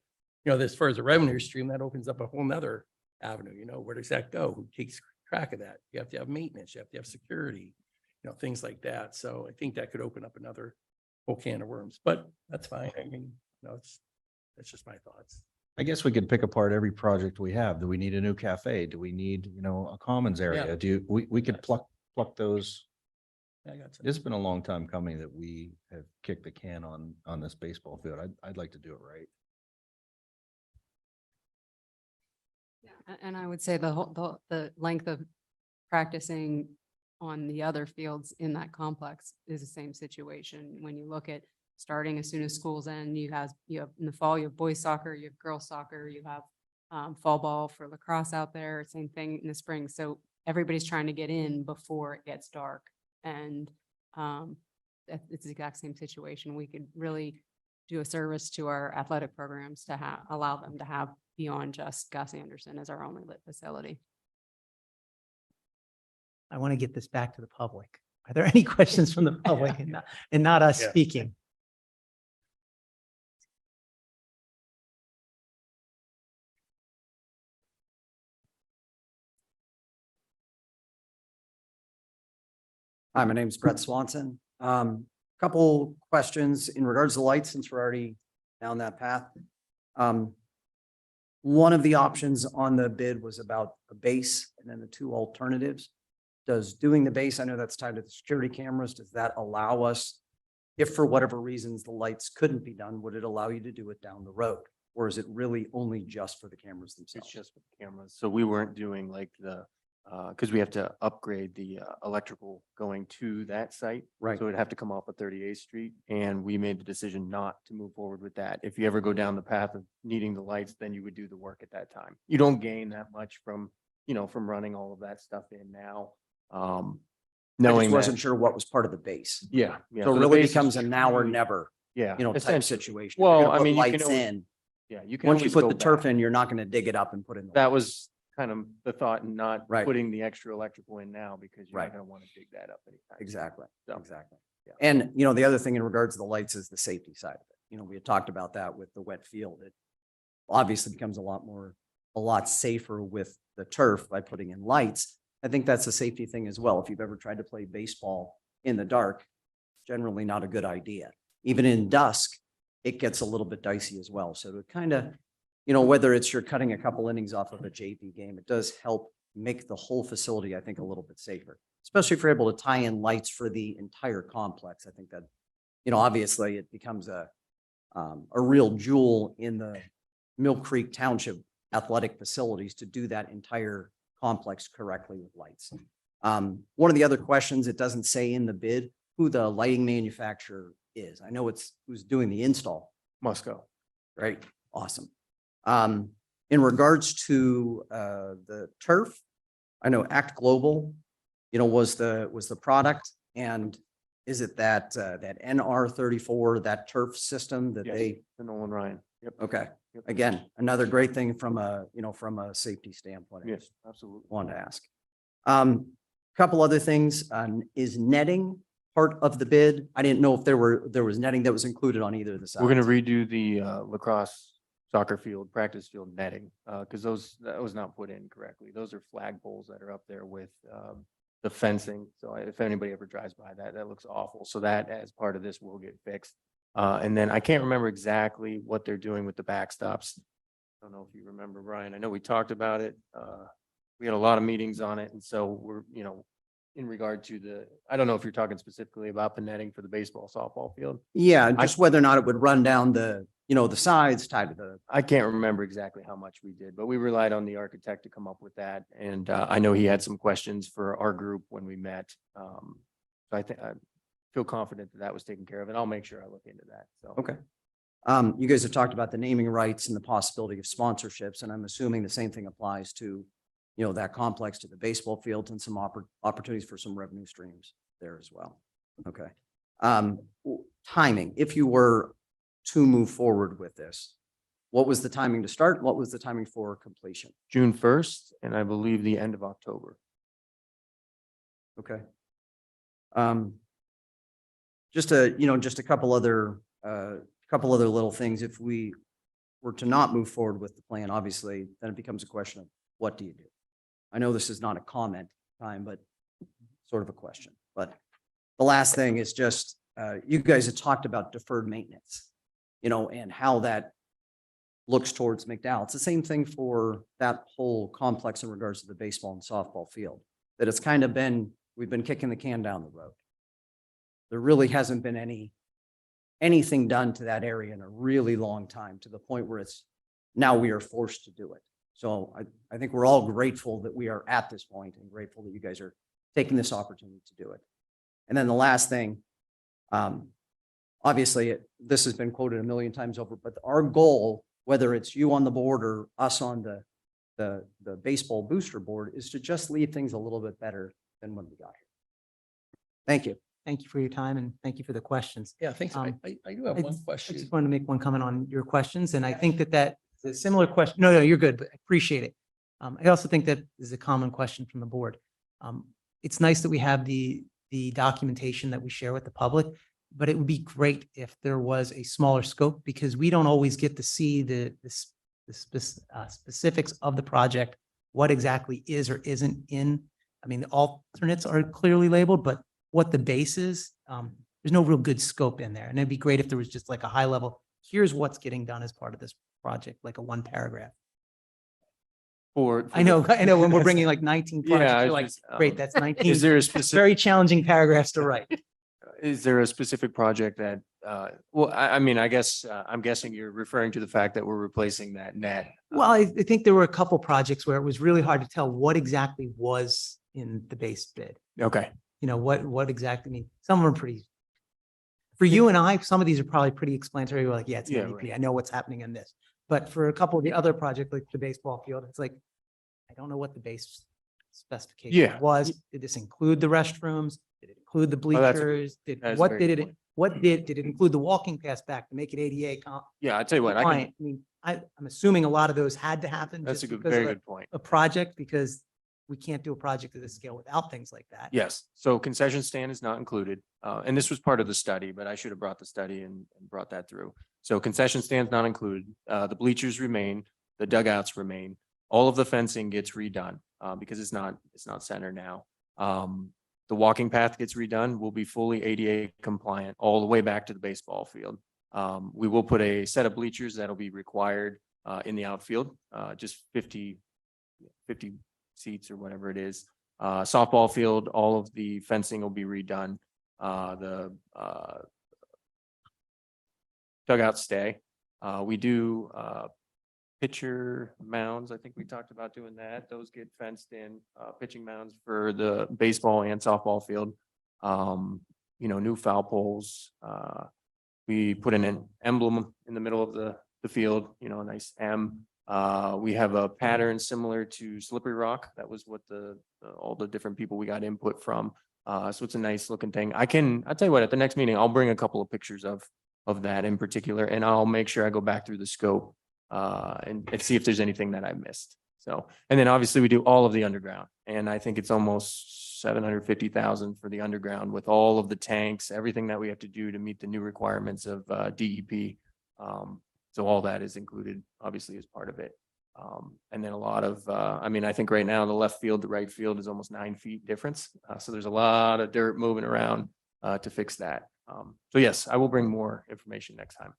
as far as the revenue stream, that opens up a whole nother avenue. Where does that go? Who takes track of that? You have to have maintenance, you have to have security, things like that. So I think that could open up another whole can of worms, but that's fine. I mean, that's just my thoughts. I guess we could pick apart every project we have. Do we need a new cafe? Do we need, a commons area? We could pluck those. I got some. It's been a long time coming that we have kicked the can on this baseball field. I'd like to do it right. And I would say the length of practicing on the other fields in that complex is the same situation. When you look at starting as soon as schools end, you have in the fall, you have boys soccer, you have girls soccer, you have fall ball for lacrosse out there, same thing in the spring. So everybody's trying to get in before it gets dark. And it's the exact same situation. We could really do a service to our athletic programs to allow them to have beyond just Gus Anderson as our only lit facility. I want to get this back to the public. Are there any questions from the public and not us Yeah. speaking? Hi, my name is Brett Swanson. Couple questions in regards to lights, since we're already down that path. One of the options on the bid was about a base and then the two alternatives. Does doing the base, I know that's tied to the security cameras, does that allow us, if for whatever reasons the lights couldn't be done, would it allow you to do it down the road? Or is it really only just for the cameras themselves? It's just for the cameras. So we weren't doing like because we have to upgrade the electrical going to that site. Right. So it'd have to come off of 38th Street, and we made the decision not to move forward with that. If you ever go down the path of needing the lights, then you would do the work at that time. You don't gain that much from running all of that stuff in now. I Knowing just wasn't that, sure what was part of the base. yeah. So it the really base is becomes a now or really- never, Yeah. type essentially. situation. Well, You're gonna I put mean, you can lights always- in. Yeah, you can Once you always put go the turf back. in, you're not going to dig it up and put in. the That lights. was kind of the thought and not Right. putting the extra electrical in now because you're Right. not going to want to dig that up anytime. soon. Exactly, So, exactly. yeah. And, you know, the other thing in regards to the lights is the safety side of it. You know, we had talked about that with the wet field. It obviously becomes a lot safer with the turf by putting in lights. I think that's a safety thing as well. If you've ever tried to play baseball in the dark, generally not a good idea. Even in dusk, it gets a little bit dicey as well. So to kind of, you know, whether it's you're cutting a couple innings off of a JV game, it does help make the whole facility, I think, a little bit safer, especially if you're able to tie in lights for the entire complex. I think that, you know, obviously it becomes a real jewel in the Mill Creek Township athletic facilities to do that entire complex correctly with lights. One of the other questions, it doesn't say in the bid who the lighting manufacturer is. I know it's who's doing the install. Musco. Right? Awesome. In regards to the turf, I know Act Global, you know, was the product, and is it that that NR34, that turf system that Yes, they? the Nolan Ryan. Yep. Okay. Yep. Again, another great thing from a, you know, from a safety standpoint. I Yes, just absolutely. wanted to ask. Couple other things, is netting part of the bid? I didn't know if there was netting that was included on either of the sides. We're going to redo the lacrosse soccer field, practice field netting, because that was not put in correctly. Those are flag poles that are up there with the fencing. So if anybody ever drives by that looks awful. So that as part of this will get fixed. And then I can't remember exactly what they're doing with the backstops. I don't know if you remember, Brian. I know we talked about it. We had a lot of meetings on it. And so we're, you know, in regard to I don't know if you're talking specifically about the netting for the baseball, softball field. Yeah, just whether or not it would run down the, you know, the sides tied to the. I can't remember exactly how much we did, but we relied on the architect to come up with that. And I know he had some questions for our group when we met. So I think I feel confident that was taken care of, and I'll make sure I look into that. So. Okay. You guys have talked about the naming rights and the possibility of sponsorships, and I'm assuming the same thing applies to, you know, that complex, to the baseball fields, and some opportunities for some revenue streams there as well. Okay. Timing, if you were to move forward with this, what was the timing to start? What was the timing for completion? June 1st, and I believe the end of October. Okay. Just a couple other little things. If we were to not move forward with the plan, obviously, then it becomes a question of what do you do? I know this is not a comment time, but sort of a question. But the last thing is just, you guys have talked about deferred maintenance, you know, and how that looks towards McDowell. It's the same thing for that whole complex in regards to the baseball and softball field, that it's kind of been, we've been kicking the can down the road. There really hasn't been anything done to that area in a really long time, to the point where it's now we are forced to do it. So I think we're all grateful that we are at this point, and grateful that you guys are taking this opportunity to do it. And then the last thing, obviously, this has been quoted a million times over, but our goal, whether it's you on the board or us on the baseball booster board, is to just leave things a little bit better than when we got here. Thank you. Thank you for your time, and thank you for the questions. Yeah, thanks. I do have one I question. just wanted to make one comment on your questions, and I think that's a similar question. No, you're good, but I appreciate it. I also think that is a common question from the board. It's nice that we have the documentation that we share with the public, but it would be great if there was a smaller scope, because we don't always get to see the specifics of the project, what exactly is or isn't in. I mean, the alternates are clearly labeled, but what the base is, there's no real good scope in there. And it'd be great if there was just like a high level, here's what's getting done as part of this project, like a one paragraph. I know when we're bringing like 19 projects, Yeah, you're like, great, that's 19. Is there a specific? Very challenging paragraphs to write. Is there a specific project that, well, I mean, I guess, I'm guessing you're referring to the fact that we're replacing that net. Well, I think there were a couple projects where it was really hard to tell what exactly was in the base bid. Okay. You know, what exactly, I mean, some of them are pretty, for you and I, some of these are probably pretty explanatory. We're like, yeah, it's Yeah, MVP. right. I know what's happening in this. But for a couple of the other projects, like the baseball field, it's like, I don't know what the base specification Yeah. was. Did this include the restrooms? Did it include the Oh, that's a- bleachers? that's a What very did good it, point. what did it include the walking path back to make it ADA Yeah, I tell you what, I compliant? can, I mean, I'm assuming a lot of those had to happen. That's just a good, because very of good point. a project, because we can't do a project of this scale without things like that. Yes, so concession stand is not included, and this was part of the study, but I should have brought the study and brought that through. So concession stands not included, the bleachers remain, the dugouts remain, all of the fencing gets redone, because it's not center now. The walking path gets redone, will be fully ADA compliant all the way back to the baseball field. We will put a set of bleachers that'll be required, in the outfield, just 50 seats or whatever it is. Softball field, all of the fencing will be redone. The dugouts stay. We do pitcher mounds. I think we talked about doing that. Those get fenced in, pitching mounds for the baseball and softball field. New foul poles. We put in an emblem in the middle of the field, a nice M. We have a pattern similar to Slippery Rock. That was what all the different people we got input from. So it's a nice looking thing. I'll tell you what, at the next meeting, I'll bring a couple of pictures of that in particular, and I'll make sure I go back through the scope and see if there's anything that I missed. So, and then obviously we do all of the underground, and I think it's almost 750,000 for the underground with all of the tanks, everything that we have to do to meet the new requirements of DEP. So all that is included, obviously, as part of it. And then a lot of, I think right now the left field, the right field is almost 9 feet difference. So there's a lot of dirt moving around to fix that. So yes, I will bring more information next time.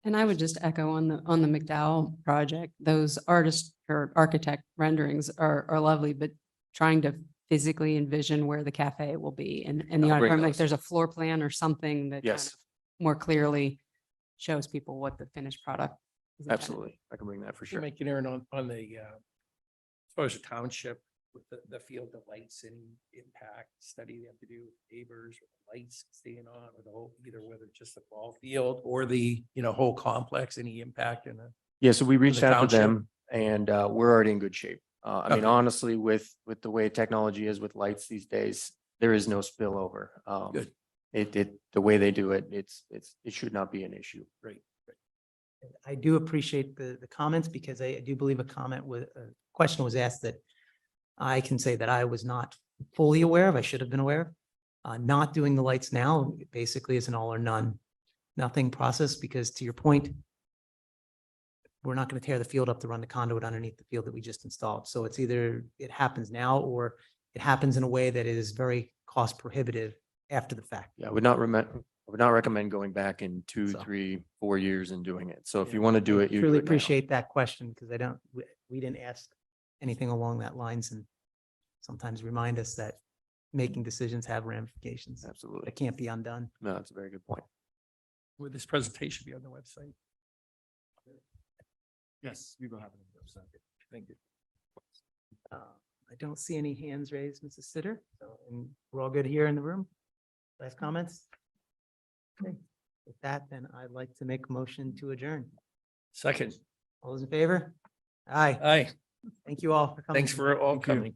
And I would just echo on the McDowell project, those artist or architect renderings are lovely, but trying to physically envision where the cafe will be and the I'll bring auditorium, like those. there's a floor plan or something that kind Yes. of more clearly shows people what the finished product is. intended. Absolutely. I can bring that for Sure. sure. Make it Aaron on the, as far as the township with the field, the lights and impact study they have to do with neighbors, or the lights staying on, or the whole, either whether it's just the ball field or the, whole complex, any impact in a. Yeah, so we reached the out to township? them and we're already in good shape. Okay. Honestly, with the way technology is with lights these days, there is no spillover. Good. The way they do it, it should not be an issue. Great. I do appreciate the comments, because I do believe a question was asked that I can say that I was not fully aware of. I should have been aware of. Not doing the lights now basically is an all or nothing process, because to your point, we're not going to tear the field up to run the conduit underneath the field that we just installed. So it's either it happens now or it happens in a way that is very cost prohibitive after the fact. Yeah, I would not recommend going back in 2, So- 3, 4 years and doing it. So if Yeah, you want to do I it, you truly do it now. appreciate that question, because we didn't ask anything along that lines, and sometimes remind us that making decisions have ramifications Absolutely. that can't be undone. No, that's a very good point. Would this presentation be on the website? Yes, we will have it on the website. Thank you. I don't see any hands raised, Mrs. Sitter, and we're all good here in the room. Last comments? Okay, with that, then I'd like to make a motion to adjourn. Second. All those in favor? Aye. Aye. Thank you all for coming. Thanks for all Thank you. coming.